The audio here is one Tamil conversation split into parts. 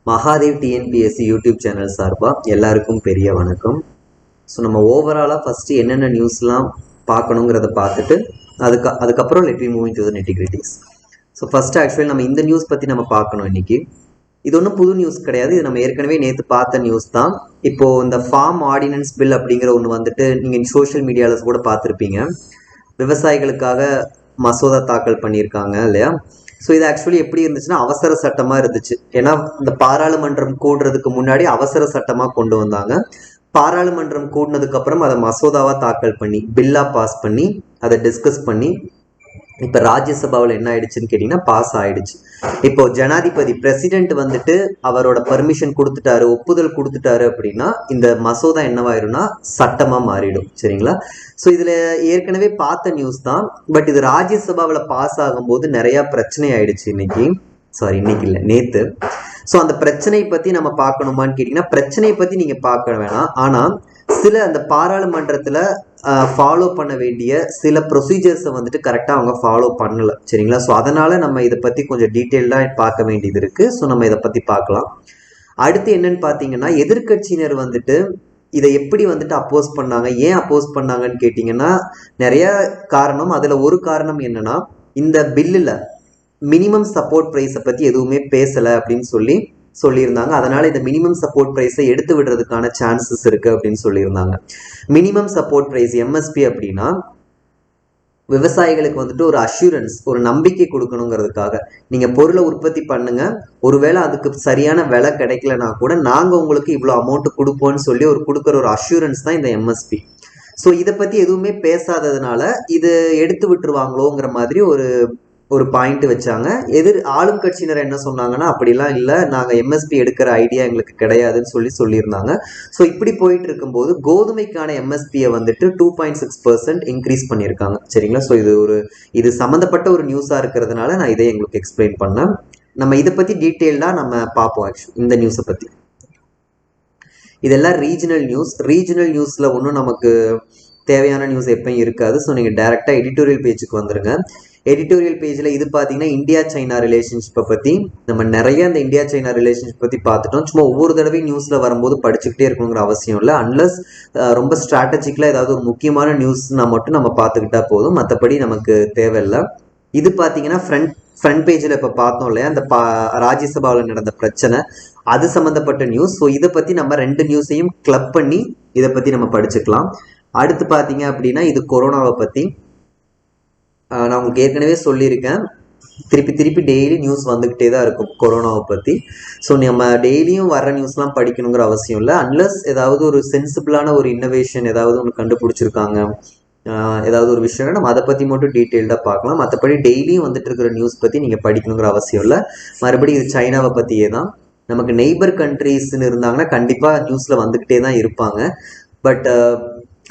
மகாதேவ் டிஎன்பிஎஸ்சி யூடியூப் சேனல் சார்பாக எல்லாருக்கும் பெரிய வணக்கம். ஸோ நம்ம ஓவராலாக ஃபஸ்ட்டு என்னென்ன நியூஸ்லாம் பார்க்கணுங்கிறத பார்த்துட்டு அதுக்கப்புறம் let we moving to the nitty gritties. So first actually நம்ம இந்த நியூஸ் பற்றி நம்ம பார்க்கணும் இன்னைக்கு. இது ஒன்றும் புது நியூஸ் கிடையாது, இது நம்ம ஏற்கனவே நேற்று பார்த்த நியூஸ் தான். இப்போது இந்த ஃபார்ம் ஆர்டினன்ஸ் பில் அப்படிங்கிற ஒன்று வந்துட்டு நீங்கள் சோஷியல் மீடியாவில் கூட பார்த்துருப்பீங்க. விவசாயிகளுக்காக மசோதா தாக்கல் பண்ணியிருக்காங்க இல்லையா? ஸோ இது ஆக்சுவலி எப்படி இருந்துச்சுன்னா அவசர சட்டமாக இருந்துச்சு. ஏன்னா இந்த பாராளுமன்றம் கூடுறதுக்கு முன்னாடி அவசர சட்டமாக கொண்டு வந்தாங்க. பாராளுமன்றம் கூடினதுக்கு அப்புறம் அதை மசோதாவாக தாக்கல் பண்ணி பில்லாக பாஸ் பண்ணி அதை டிஸ்கஸ் பண்ணி இப்போ ராஜ்யசபாவில் என்ன ஆயிடுச்சுன்னு கேட்டிங்கன்னா பாஸ் ஆயிடுச்சு. இப்போ ஜனாதிபதி பிரசிடென்ட் வந்துட்டு அவரோட பர்மிஷன் கொடுத்துட்டாரு, ஒப்புதல் கொடுத்துட்டாரு அப்படின்னா இந்த மசோதா என்னவாயிரும்னா சட்டமாக மாறிடும். சரிங்களா? ஸோ இதில் ஏற்கனவே பார்த்த நியூஸ் தான், பட் இது ராஜ்யசபாவில் பாஸ் ஆகும்போது நிறையா பிரச்சனை ஆயிடுச்சு இன்னைக்கு இல்லை நேற்று. ஸோ அந்த பிரச்சனை பற்றி நம்ம பார்க்கணுமான்னு கேட்டிங்கன்னா பிரச்சனையை பற்றி நீங்கள் பார்க்க வேணாம், ஆனால் சில அந்த பாராளுமன்றத்தில் ஃபாலோ பண்ண வேண்டிய சில ப்ரொசீஜர்ஸை வந்துட்டு கரெக்டாக அவங்க ஃபாலோ பண்ணலை. சரிங்களா? ஸோ அதனால் நம்ம இதை பற்றி கொஞ்சம் டீட்டெயில்டாக பார்க்க வேண்டியது இருக்குது. ஸோ நம்ம இதை பற்றி பார்க்கலாம். அடுத்து என்னன்னு பார்த்தீங்கன்னா எதிர்கட்சியினர் வந்துட்டு இதை எப்படி வந்துட்டு அப்போஸ் பண்ணாங்க, ஏன் அப்போஸ் பண்ணாங்கன்னு கேட்டிங்கன்னா நிறைய காரணம். அதில் ஒரு காரணம் என்னன்னா இந்த பில்லில் மினிமம் சப்போர்ட் ப்ரைஸை பற்றி எதுவுமே பேசலை அப்படின்னு சொல்லியிருந்தாங்க. அதனால இந்த மினிமம் சப்போர்ட் ப்ரைஸை எடுத்து விடுறதுக்கான சான்சஸ் இருக்கு அப்படின்னு சொல்லியிருந்தாங்க. மினிமம் சப்போர்ட் ப்ரைஸ் எம்எஸ்பி அப்படின்னா விவசாயிகளுக்கு வந்துட்டு ஒரு அஷூரன்ஸ், ஒரு நம்பிக்கை கொடுக்கணுங்கிறதுக்காக நீங்க பொருளை உற்பத்தி பண்ணுங்க, ஒருவேளை அதுக்கு சரியான விலை கிடைக்கலனா கூட நாங்க உங்களுக்கு இவ்வளோ அமௌண்ட் கொடுப்போம்னு சொல்லி கொடுக்குற ஒரு அஷூரன்ஸ் தான் இந்த எம்எஸ்பி. ஸோ இதை பத்தி எதுவுமே பேசாததுனால இது எடுத்து விட்டுருவாங்களோங்கிற மாதிரி ஒரு பாயிண்ட் வச்சாங்க. ஆளும் கட்சியினர் என்ன சொன்னாங்கன்னா அப்படிலாம் இல்லை, நாங்கள் எம்எஸ்பி எடுக்கிற ஐடியா எங்களுக்கு கிடையாதுன்னு சொல்லியிருந்தாங்க. ஸோ இப்படி போயிட்டு இருக்கும்போது கோதுமைக்கான எம்எஸ்பியை வந்துட்டு 2.6% இன்க்ரீஸ் பண்ணியிருக்காங்க. சரிங்களா? ஸோ இது சம்மந்தப்பட்ட ஒரு நியூஸாக இருக்கிறதுனால நான் இதை எங்களுக்கு எக்ஸ்பிளைன் பண்ணேன். நம்ம இதை பற்றி டீட்டெயில்டாக நம்ம பார்ப்போம். ஆக்சுவலி இந்த நியூஸை பற்றி இதெல்லாம் ரீஜனல் நியூஸில் ஒன்றும் நமக்கு தேவையான நியூஸ் எப்பயும் இருக்காது. ஸோ நீங்கள் டைரெக்டாக எடிட்டோரியல் பேஜுக்கு வந்துருங்க. எடிட்டோரியல் பேஜில் இது பார்த்தீங்கன்னா இந்தியா சைனா ரிலேஷன்ஷிப்பை பற்றி நம்ம நிறைய இந்த இந்தியா சைனா ரிலேஷன்ஷிப் பற்றி பார்த்துட்டோம். சும்மா ஒவ்வொரு தடவையும் நியூஸில் வரும்போது படிச்சுக்கிட்டே இருக்கணுங்கிற அவசியம் இல்லை. அன்லஸ் ரொம்ப ஸ்ட்ராட்டஜிக்கலாக ஏதாவது ஒரு முக்கியமான நியூஸ்னா மட்டும் நம்ம பார்த்துக்கிட்டா போதும், மற்றபடி நமக்கு தேவையில்லை. இது பார்த்தீங்கன்னா ஃப்ரண்ட் பேஜில் இப்போ பார்த்தோம் இல்லையா, அந்த ராஜ்யசபாவில் நடந்த பிரச்சனை அது சம்மந்தப்பட்ட நியூஸ். ஸோ இதை பற்றி நம்ம ரெண்டு நியூஸையும் கிளப் பண்ணி இதை பற்றி நம்ம படிச்சுக்கலாம். அடுத்து பார்த்தீங்க அப்படின்னா இது கொரோனாவை பற்றி நான் உங்களுக்கு ஏற்கனவே சொல்லியிருக்கேன். திருப்பி டெய்லி நியூஸ் வந்துக்கிட்டே தான் இருக்கும் கொரோனாவை பற்றி. ஸோ நம்ம டெய்லியும் வர நியூஸ்லாம் படிக்கணுங்கிற அவசியம் இல்லை. அன்லஸ் ஏதாவது ஒரு சென்சிபிளான ஒரு இன்னோவேஷன் ஏதாவது ஒன்று கண்டுபிடிச்சிருக்காங்க, ஏதாவது ஒரு விஷயம் நம்ம அதை பற்றி மட்டும் டீட்டெயில்டாக பார்க்கலாம். மற்றபடி டெய்லியும் வந்துட்டு இருக்கிற நியூஸ் பற்றி நீங்கள் படிக்கணுங்கிற அவசியம் இல்லை. மறுபடியும் இது சைனாவை பற்றியே தான். நமக்கு நெய்பர் கண்ட்ரீஸ்ன்னு இருந்தாங்கன்னா கண்டிப்பாக நியூஸில் வந்துக்கிட்டே தான் இருப்பாங்க. பட்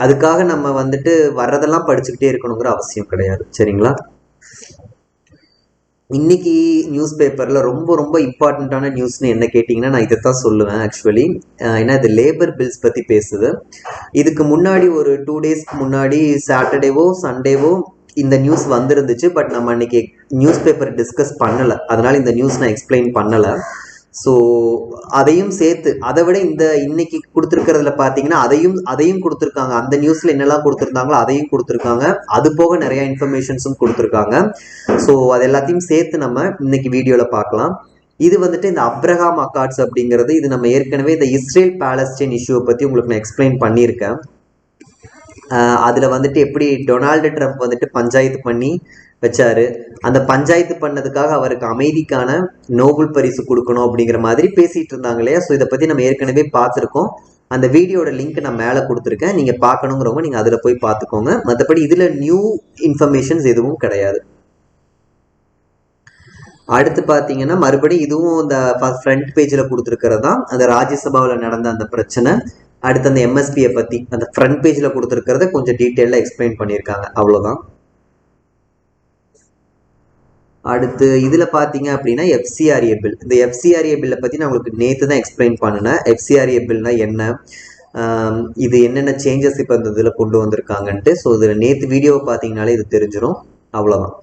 அதுக்காக நம்ம வந்துட்டு வர்றதெல்லாம் படிச்சுக்கிட்டே இருக்கணுங்கிற அவசியம் கிடையாது. சரிங்களா? இன்னைக்கு நியூஸ் பேப்பரில் ரொம்ப ரொம்ப இம்பார்ட்டண்ட்டான நியூஸ்னு என்ன கேட்டிங்கன்னா நான் இதை தான் சொல்லுவேன் ஆக்சுவலி. ஏன்னா இது லேபர் பில்ஸ் பற்றி பேசுது. இதுக்கு முன்னாடி ஒரு 2 டேஸ்க்கு முன்னாடி சாட்டர்டேவோ சண்டேவோ இந்த நியூஸ் வந்துருந்துச்சு. பட் நம்ம அன்னைக்கு நியூஸ் பேப்பர் டிஸ்கஸ் பண்ணலை, அதனால் இந்த நியூஸ் நான் எக்ஸ்பிளைன் பண்ணலை. ஸோ அதையும் சேர்த்து அதை விட இன்னைக்கு கொடுத்துருக்கிறதுல பார்த்தீங்கன்னா அதையும் கொடுத்துருக்காங்க. அந்த நியூஸில் என்னெல்லாம் கொடுத்துருந்தாங்களோ அதையும் கொடுத்துருக்காங்க. அது போக நிறைய இன்ஃபர்மேஷன்ஸும் கொடுத்துருக்காங்க. ஸோ அது எல்லாத்தையும் சேர்த்து நம்ம இன்னைக்கு வீடியோவில் பார்க்கலாம். இது வந்துட்டு இந்த அப்ரஹாம் அக்கார்ட்ஸ் அப்படிங்கிறது, இது நம்ம ஏற்கனவே இந்த இஸ்ரேல் பாலஸ்டைன் இஷ்யூவை பற்றி உங்களுக்கு நான் எக்ஸ்பிளைன் பண்ணியிருக்கேன். அதில் வந்துட்டு எப்படி டொனால்டு ட்ரம்ப் வந்துட்டு பஞ்சாயத்து பண்ணி வச்சாரு, அந்த பஞ்சாயத்து பண்ணதுக்காக அவருக்கு அமைதிக்கான நோபல் பரிசு கொடுக்கணும் அப்படிங்கிற மாதிரி பேசிட்டு இருந்தாங்க இல்லையா? ஸோ இதை பற்றி நம்ம ஏற்கனவே பார்த்துருக்கோம். அந்த வீடியோட லிங்க் நான் மேலே கொடுத்துருக்கேன், நீங்கள் பார்க்கணுங்கிறவங்க நீங்கள் அதில் போய் பார்த்துக்கோங்க. மற்றபடி இதில் நியூ இன்ஃபர்மேஷன்ஸ் எதுவும் கிடையாது. அடுத்து பார்த்தீங்கன்னா மறுபடியும் இதுவும் இந்த ஃப்ரண்ட் பேஜில் கொடுத்துருக்கிறது தான் அந்த ராஜ்யசபாவில் நடந்த அந்த பிரச்சனை. அடுத்து அந்த எம்எஸ்பியை பற்றி அந்த ஃப்ரண்ட் பேஜில் கொடுத்துருக்கிறத கொஞ்சம் டீட்டெயிலாக எக்ஸ்பிளைன் பண்ணியிருக்காங்க, அவ்வளோதான். அடுத்து இதில் பார்த்தீங்க அப்படின்னா எஃப்சிஆர்ஏ பில். இந்த எஃப்சிஆர்ஏ பில்லை பற்றி நான் உங்களுக்கு நேற்று தான் எக்ஸ்பிளைன் பண்ணினேன். எஃப்சிஆர்ஏ பில்னா என்ன, இது என்னென்ன சேஞ்சஸ் இப்போ இந்த இதில் கொண்டு வந்திருக்காங்கன்ட்டு. ஸோ இதில் நேற்று வீடியோவை பார்த்தீங்கனாலே இது தெரிஞ்சிடும், அவ்வளோதான்.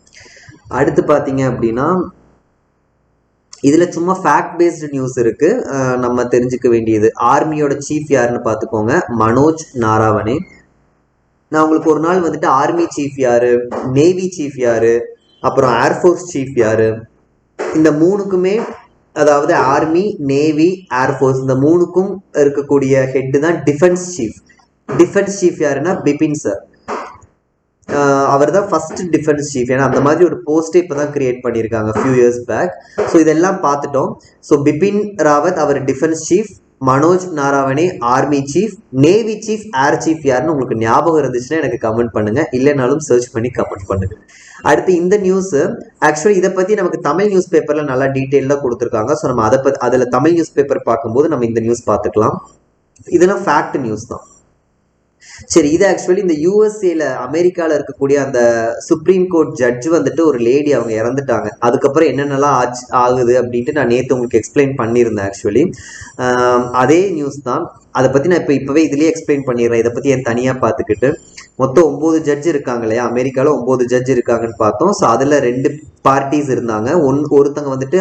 அடுத்து பார்த்தீங்க அப்படின்னா இதில் சும்மா ஃபேக்ட் பேஸ்டு நியூஸ் இருக்கு, நம்ம தெரிஞ்சுக்க வேண்டியது. ஆர்மியோட சீஃப் யாருன்னு பார்த்துக்கோங்க, மனோஜ் நாராவனே. நான் உங்களுக்கு ஒரு நாள் வந்துட்டு ஆர்மி சீஃப் யாரு, நேவி சீஃப் யாரு, அப்புறம் ஏர்ஃபோர்ஸ் சீஃப் யாரு, இந்த மூணுக்குமே, அதாவது ஆர்மி, நேவி, ஏர்ஃபோர்ஸ், இந்த மூணுக்கும் இருக்கக்கூடிய ஹெட் தான் டிஃபென்ஸ் சீஃப். டிஃபென்ஸ் சீஃப் யாருன்னா பிபின் சார். அவர் தான் ஃபர்ஸ்ட் டிஃபென்ஸ் சீஃப். ஏன்னா அந்த மாதிரி ஒரு போஸ்டே இப்போ தான் கிரியேட் பண்ணியிருக்காங்க ஃபியூ இயர்ஸ் பேக். ஸோ இதெல்லாம் பார்த்துட்டோம். ஸோ பிபின் ராவத் அவர் defence chief, Manoj Naravane army chief, navy chief, air chief யாருன்னு உங்களுக்கு ஞாபகம் இருந்துச்சுன்னா எனக்கு கமெண்ட் பண்ணுங்க, இல்லைனாலும் சர்ச் பண்ணி கமெண்ட் பண்ணுங்க. அடுத்து இந்த நியூஸ் ஆக்சுவலி இதை பத்தி நமக்கு தமிழ் நியூஸ் பேப்பர்ல நல்லா டீட்டெயிலாக கொடுத்துருக்காங்க. ஸோ நம்ம அதை பத்தி அதில் தமிழ் நியூஸ் பேப்பர் பார்க்கும்போது நம்ம இந்த நியூஸ் பார்த்துக்கலாம். இதெல்லாம் ஃபேக்ட் நியூஸ் தான். சரி, இது ஆக்சுவலி இந்த யூஎஸ்ஏல அமெரிக்கால இருக்கக்கூடிய அந்த சுப்ரீம் கோர்ட் ஜட்ஜ் வந்துட்டு ஒரு லேடி அவங்க இறந்துட்டாங்க. அதுக்கப்புறம் என்னென்னலாம் ஆகுது அப்படின்ட்டு நான் நேற்று உங்களுக்கு எக்ஸ்பிளைன் பண்ணியிருந்தேன். ஆக்சுவலி அதே நியூஸ் தான். அதை பற்றி நான் இப்போவே இதுலேயே எக்ஸ்பிளைன் பண்ணிடுறேன். இதை பற்றி என் தனியாக பார்த்துக்கிட்டு மொத்தம் 9 ஜட்ஜ் இருக்காங்க இல்லையா, அமெரிக்காவில் 9 ஜட்ஜ் இருக்காங்கன்னு பார்த்தோம். ஸோ அதில் 2 பார்ட்டிஸ் இருந்தாங்க. ஒருத்தங்க வந்துட்டு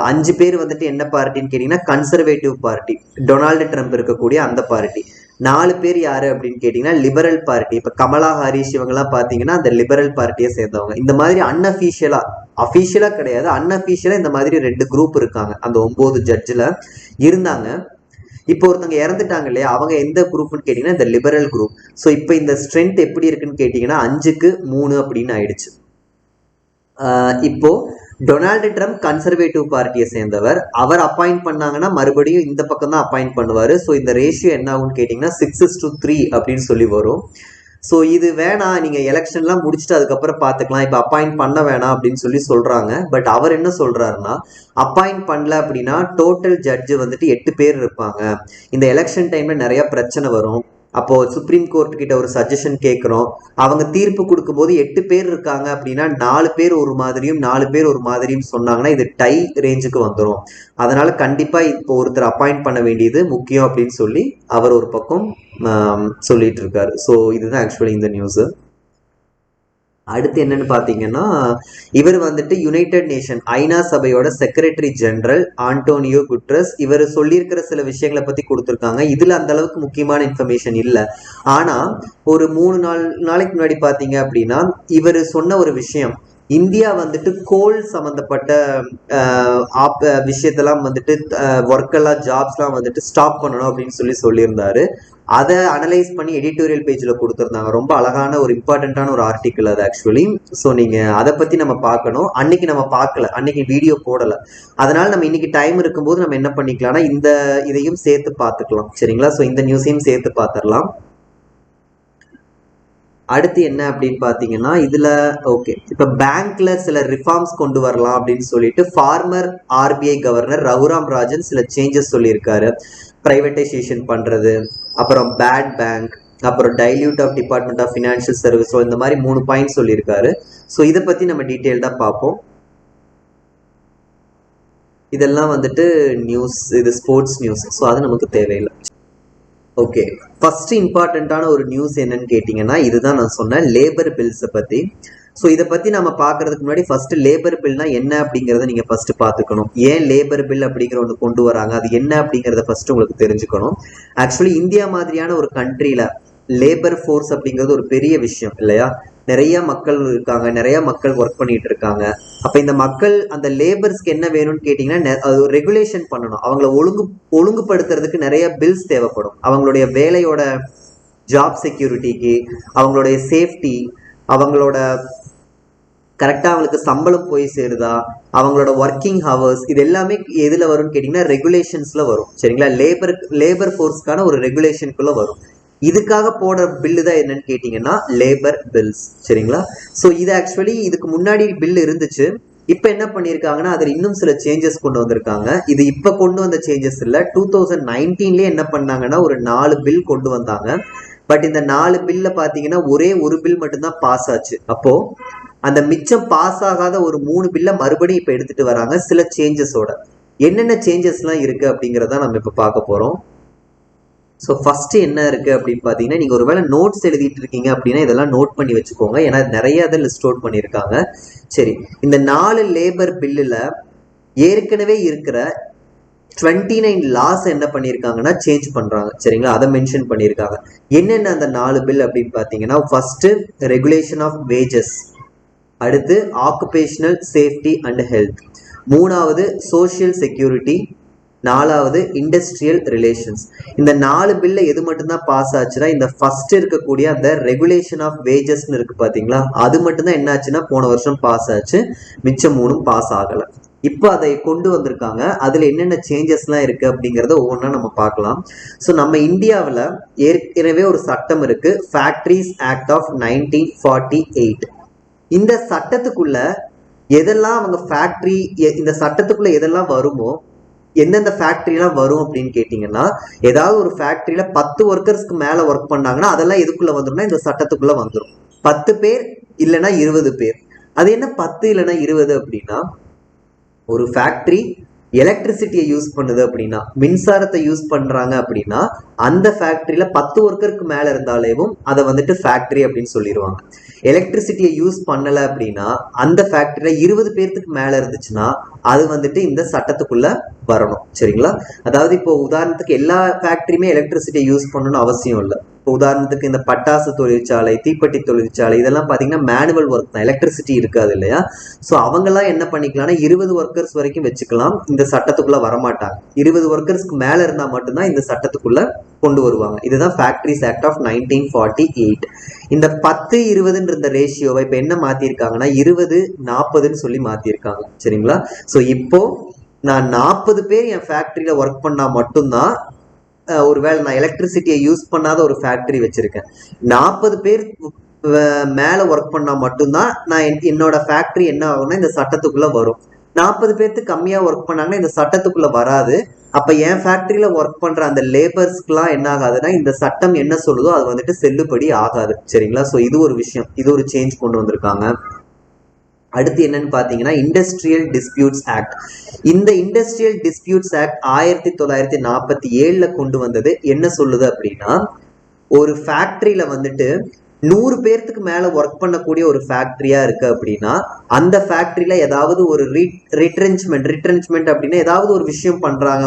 5 பேர் வந்துட்டு என்ன பார்ட்டின்னு கேட்டிங்கன்னா கன்சர்வேட்டிவ் பார்ட்டி, டொனால்டு ட்ரம்ப் இருக்கக்கூடிய அந்த பார்ட்டி. 4 பேர் யாரு அப்படின்னு கேட்டீங்கன்னா லிபரல் பார்ட்டி. இப்ப கமலா ஹாரிஸ் இவங்கெல்லாம் பாத்தீங்கன்னா அந்த லிபரல் பார்ட்டியை சேர்ந்தவங்க. இந்த மாதிரி அஃபீஷியலா கிடையாது, அன்அஃபீஷியலா இந்த மாதிரி 2 குரூப் இருக்காங்க அந்த 9 ஜட்ஜில் இருந்தாங்க. இப்போ ஒருத்தவங்க இறந்துட்டாங்க இல்லையா, அவங்க எந்த குரூப்னு கேட்டீங்கன்னா இந்த லிபரல் குரூப். ஸோ இப்போ இந்த ஸ்ட்ரென்த் எப்படி இருக்குன்னு கேட்டீங்கன்னா 5க்கு 3 அப்படின்னு ஆயிடுச்சு. இப்போ டொனால்டு ட்ரம்ப் கன்சர்வேட்டிவ் பார்ட்டியை சேர்ந்தவர். அவர் அப்பாயிண்ட் பண்ணாங்கன்னா மறுபடியும் இந்த பக்கம் தான் அப்பாயிண்ட் பண்ணுவார். ஸோ இந்த ரேஷியோ என்ன ஆகும்னு கேட்டிங்கன்னா 6:3 அப்படின்னு சொல்லி வரும். ஸோ இது வேணாம், நீங்கள் எலெக்ஷன்லாம் முடிச்சுட்டு அதுக்கப்புறம் பார்த்துக்கலாம், இப்போ அப்பாயிண்ட் பண்ண வேணாம் அப்படின்னு சொல்லி சொல்கிறாங்க. பட் அவர் என்ன சொல்கிறாருன்னா, அப்பாயிண்ட் பண்ணல அப்படின்னா டோட்டல் ஜட்ஜு வந்துட்டு 8 பேர் இருப்பாங்க. இந்த எலெக்ஷன் டைமில் நிறைய பிரச்சனை வரும். அப்போ சுப்ரீம் கோர்ட் கிட்ட ஒரு சஜஷன் கேட்குறோம். அவங்க தீர்ப்பு கொடுக்கும்போது 8 பேர் இருக்காங்க அப்படின்னா 4 பேர் ஒரு மாதிரியும் 4 பேர் ஒரு மாதிரியும் சொன்னாங்கன்னா இது டை ரேஞ்சுக்கு வந்துடும். அதனால கண்டிப்பா இப்போ ஒருத்தர் அப்பாயிண்ட் பண்ண வேண்டியது முக்கியம் அப்படின்னு சொல்லி அவர் ஒரு பக்கம் சொல்லிட்டு இருக்காரு. ஸோ இதுதான் ஆக்சுவலி இந்த நியூஸ். அடுத்து என்னன்னு பாத்தீங்கன்னா, இவர் வந்துட்டு யுனைடெட் நேஷன் ஐநா சபையோட செக்ரட்டரி ஜெனரல் ஆண்டோனியோ குட்ரஸ். இவர் சொல்லியிருக்கிற சில விஷயங்களை பத்தி கொடுத்துருக்காங்க. இதுல அந்த அளவுக்கு முக்கியமான இன்ஃபர்மேஷன் இல்லை. ஆனா ஒரு 3-4 நாளைக்கு முன்னாடி பாத்தீங்க அப்படின்னா இவர் சொன்ன ஒரு விஷயம், இந்தியா வந்துட்டு கோல் சம்மந்தப்பட்ட விஷயத்தெல்லாம் வந்துட்டு ஒர்க்கெல்லாம் ஜாப்ஸ்லாம் வந்துட்டு ஸ்டாப் பண்ணணும் அப்படின்னு சொல்லியிருந்தாரு. அதை அனலைஸ் பண்ணி எடிட்டோரியல் பேஜில் கொடுத்துருந்தாங்க. ரொம்ப அழகான ஒரு இம்பார்ட்டண்ட்டான ஒரு ஆர்டிக்கிள் அது ஆக்சுவலி. ஸோ நீங்கள் அதை பற்றி நம்ம பார்க்கணும். அன்னைக்கு நம்ம பார்க்கல, அன்னைக்கு வீடியோ போடலை. அதனால நம்ம இன்னைக்கு டைம் இருக்கும்போது நம்ம என்ன பண்ணிக்கலாம்னா இதையும் சேர்த்து பார்த்துக்கலாம். சரிங்களா? ஸோ இந்த நியூஸையும் சேர்த்து பார்த்துடலாம். அடுத்து என்ன அப்படின்னு பாத்தீங்கன்னா இதுல ஓகே, இப்ப பேங்க்ல சில ரிஃபார்ம்ஸ் கொண்டு வரலாம் அப்படின்னு சொல்லிட்டு former RBI governor Raghuram Rajan சில சேஞ்சஸ் சொல்லியிருக்காரு. பிரைவேட்டைசேஷன் பண்றது, அப்புறம் பேட் பேங்க், அப்புறம் dilute of department of financial service, இந்த மாதிரி 3 பாயிண்ட் சொல்லியிருக்காரு. ஸோ இதை பத்தி நம்ம டீட்டெயில்டா பார்ப்போம். இதெல்லாம் வந்துட்டு நியூஸ், இது ஸ்போர்ட்ஸ் நியூஸ். ஸோ அது நமக்கு தேவையில்லை. ஓகே, ஃபர்ஸ்ட் இம்பார்ட்டண்ட்டான ஒரு நியூஸ் என்னன்னு கேட்டிங்கன்னா இதுதான் நான் சொன்னேன், லேபர் பில்ஸை பற்றி. ஸோ இதை பற்றி நம்ம பார்க்கறதுக்கு முன்னாடி ஃபர்ஸ்ட் லேபர் பில்னா என்ன அப்படிங்கிறத நீங்கள் ஃபர்ஸ்ட் பார்த்துக்கணும். ஏன் லேபர் பில் அப்படிங்கிற ஒன்று கொண்டு வராங்க, அது என்ன அப்படிங்கிறத ஃபர்ஸ்ட் உங்களுக்கு தெரிஞ்சுக்கணும். ஆக்சுவலி இந்தியா மாதிரியான ஒரு கண்ட்ரியில் லேபர் ஃபோர்ஸ் அப்படிங்கிறது ஒரு பெரிய விஷயம் இல்லையா? நிறைய மக்கள் இருக்காங்க, நிறைய மக்கள் ஒர்க் பண்ணிட்டு இருக்காங்க. அப்ப இந்த மக்கள் அந்த லேபர்ஸ்க்கு என்ன வேணும்னு கேட்டீங்கன்னா அது ரெகுலேஷன் பண்ணணும். அவங்கள ஒழுங்குபடுத்துறதுக்கு நிறைய பில்ஸ் தேவைப்படும். அவங்களுடைய வேலையோட ஜாப் செக்யூரிட்டிக்கு, அவங்களுடைய சேஃப்டி, அவங்களோட கரெக்டாக அவங்களுக்கு சம்பளம் போய் சேருதா, அவங்களோட ஒர்க்கிங் ஹவர்ஸ், இது எல்லாமே எதுல வரும்னு கேட்டீங்கன்னா ரெகுலேஷன்ஸ்ல வரும். சரிங்களா? லேபர் ஃபோர்ஸ்க்கான ஒரு ரெகுலேஷனுக்குள்ள வரும். இதுக்காக போடுற பில்லு தான் என்னன்னு கேட்டீங்கன்னா லேபர் பில்ஸ். சரிங்களா? ஸோ இது ஆக்சுவலி இதுக்கு முன்னாடி பில் இருந்துச்சு. இப்போ என்ன பண்ணியிருக்காங்கன்னா அதில் இன்னும் சில சேஞ்சஸ் கொண்டு வந்திருக்காங்க. இது இப்போ கொண்டு வந்த சேஞ்சஸ் இல்லை, 2019 என்ன பண்ணாங்கன்னா ஒரு 4 பில் கொண்டு வந்தாங்க. பட் இந்த 4 பில்ல பார்த்தீங்கன்னா ஒரே ஒரு பில் மட்டும்தான் பாஸ் ஆச்சு. அப்போ அந்த மிச்சம் பாஸ் ஆகாத ஒரு 3 பில்ல மறுபடியும் இப்போ எடுத்துட்டு வராங்க சில சேஞ்சஸோட. என்னென்ன சேஞ்சஸ்லாம் இருக்கு அப்படிங்கிறத நம்ம இப்போ பார்க்க போறோம். ஸோ ஃபர்ஸ்ட் என்ன இருக்கு அப்படின்னு பார்த்தீங்கன்னா, நீங்க ஒருவேளை நோட்ஸ் எழுதிட்டு இருக்கீங்க அப்படின்னா இதெல்லாம் நோட் பண்ணி வச்சுக்கோங்க. ஏன்னா நிறைய இதை லிஸ்ட் அவுட் பண்ணியிருக்காங்க. சரி, இந்த 4 லேபர் பில்லுல ஏற்கனவே இருக்கிற 29 லாஸ் என்ன பண்ணியிருக்காங்கன்னா சேஞ்ச் பண்றாங்க. சரிங்களா, அதை மென்ஷன் பண்ணியிருக்காங்க. என்னென்ன அந்த 4 பில் அப்படின்னு பார்த்தீங்கன்னா, ஃபர்ஸ்ட் ரெகுலேஷன் ஆஃப் வேஜஸ், அடுத்து ஆக்குபேஷனல் சேஃப்டி அண்ட் ஹெல்த், மூணாவது சோஷியல் செக்யூரிட்டி, நாலாவது இண்டஸ்ட்ரியல் ரிலேஷன்ஸ். இந்த 4 பில்ல எது மட்டும்தான் பாஸ் ஆச்சுன்னா, இந்த ஃபர்ஸ்ட் இருக்கக்கூடிய அந்த ரெகுலேஷன் ஆஃப் வேஜஸ்ன்னு இருக்கு பாத்தீங்களா, அது மட்டும்தான் என்ன ஆச்சுன்னா போன வருஷம் பாஸ் ஆச்சு, மிச்சம் 3 பாஸ் ஆகல. இப்போ அதை கொண்டு வந்திருக்காங்க. அதுல என்னென்ன சேஞ்சஸ்லாம் இருக்கு அப்படிங்கறத ஒவ்வொன்றா நம்ம பார்க்கலாம். ஸோ நம்ம இந்தியாவில் ஏற்கனவே ஒரு சட்டம் இருக்கு, ஃபேக்டரிஸ் ஆக்ட் ஆஃப் 1948. இந்த சட்டத்துக்குள்ள எதெல்லாம் அவங்க ஃபேக்டரி, இந்த சட்டத்துக்குள்ள எதெல்லாம் வருமோ, எந்தெந்த ஃபேக்டரிலாம் வரும் அப்படின்னு கேட்டீங்கன்னா, ஏதாவது ஒரு ஃபேக்டரியில 10 ஒர்க்கர்ஸ்க்கு மேல ஒர்க் பண்ணாங்கன்னா அதெல்லாம் எதுக்குள்ள வந்துடும்னா இந்த சட்டத்துக்குள்ள வந்துடும். 10 பேர் இல்லைன்னா 20 பேர். அது என்ன 10 இல்லைன்னா 20 அப்படின்னா, ஒரு ஃபேக்டரி எலக்ட்ரிசிட்டியை யூஸ் பண்ணுது அப்படின்னா, மின்சாரத்தை யூஸ் பண்றாங்க அப்படின்னா, அந்த ஃபேக்டரியில 10 ஒர்க்கருக்கு மேல இருந்தாலேவும் அதை வந்துட்டு ஃபேக்டரி அப்படின்னு சொல்லிடுவாங்க. எலக்ட்ரிசிட்டியை யூஸ் பண்ணல அப்படின்னா, அந்த ஃபேக்டரியில 20 பேர்த்துக்கு மேல இருந்துச்சுன்னா அது வந்துட்டு இந்த சட்டத்துக்குள்ள வரணும். சரிங்களா, அதாவது இப்போ உதாரணத்துக்கு எல்லா ஃபேக்டரியுமே எலக்ட்ரிசிட்டியை யூஸ் பண்ணணும்னு அவசியம் இல்லை. இப்போ உதாரணத்துக்கு இந்த பட்டாசு தொழிற்சாலை, தீப்பெட்டி தொழிற்சாலை, இதெல்லாம் பார்த்தீங்கன்னா மேனுவல் ஒர்க் தான், எலக்ட்ரிசிட்டி இருக்காது இல்லையா. ஸோ அவங்கெல்லாம் என்ன பண்ணிக்கலாம்னா 20 ஒர்க்கர்ஸ் வரைக்கும் வச்சுக்கலாம், இந்த சட்டத்துக்குள்ள வரமாட்டாங்க. 20 ஒர்க்கர்ஸ்க்கு மேல இருந்தா மட்டும்தான் இந்த சட்டத்துக்குள்ள கொண்டு வருவாங்க. இதுதான் ஃபேக்டரிஸ் ஆக்ட் ஆஃப் 1948. இந்த 10-20 இந்த ரேஷியோவை இப்ப என்ன மாத்திருக்காங்கன்னா 20-40 சொல்லி மாத்திருக்காங்க. சரிங்களா, ஸோ இப்போ நான் 40 பேர் என் ஃபேக்டரியில ஒர்க் பண்ணா மட்டும்தான், ஒருவேளை நான் எலக்ட்ரிசிட்டியை யூஸ் பண்ணாத ஒரு ஃபேக்டரி வச்சிருக்கேன், 40 பேர் மேல ஒர்க் பண்ணா மட்டும்தான் நான் என்னோட ஃபேக்டரி என்ன ஆகும்னா இந்த சட்டத்துக்குள்ள வரும். 40 பேர்த்துக்கு கம்மியா ஒர்க் பண்ணாங்கன்னா இந்த சட்டத்துக்குள்ள வராது. அப்ப என் ஃபேக்டரியில ஒர்க் பண்ற அந்த லேபர்ஸ்க்குலாம் என்ன ஆகாதுன்னா இந்த சட்டம் என்ன சொல்லுதோ அது வந்துட்டு செல்லுபடி ஆகாது. சரிங்களா, ஸோ இது ஒரு விஷயம், இது ஒரு சேஞ்ச் கொண்டு வந்திருக்காங்க. அடுத்து என்னன்னு பாத்தீங்கன்னா இண்டஸ்ட்ரியல் டிஸ்பியூட்ஸ் ஆக்ட். இந்த இண்டஸ்ட்ரியல் டிஸ்பியூட்ஸ் ஆக்ட் 1947 கொண்டு வந்தது. என்ன சொல்லுது அப்படின்னா, ஒரு ஃபேக்டரியில வந்துட்டு 100 பேர்த்துக்கு மேல ஒர்க் பண்ணக்கூடிய ஒரு ஃபேக்டரியா இருக்கு அப்படின்னா, அந்த ஃபேக்டரியில ஏதாவது ஒரு ரிட்ரென்ச்மெண்ட் அப்படின்னா ஏதாவது ஒரு விஷயம் பண்றாங்க,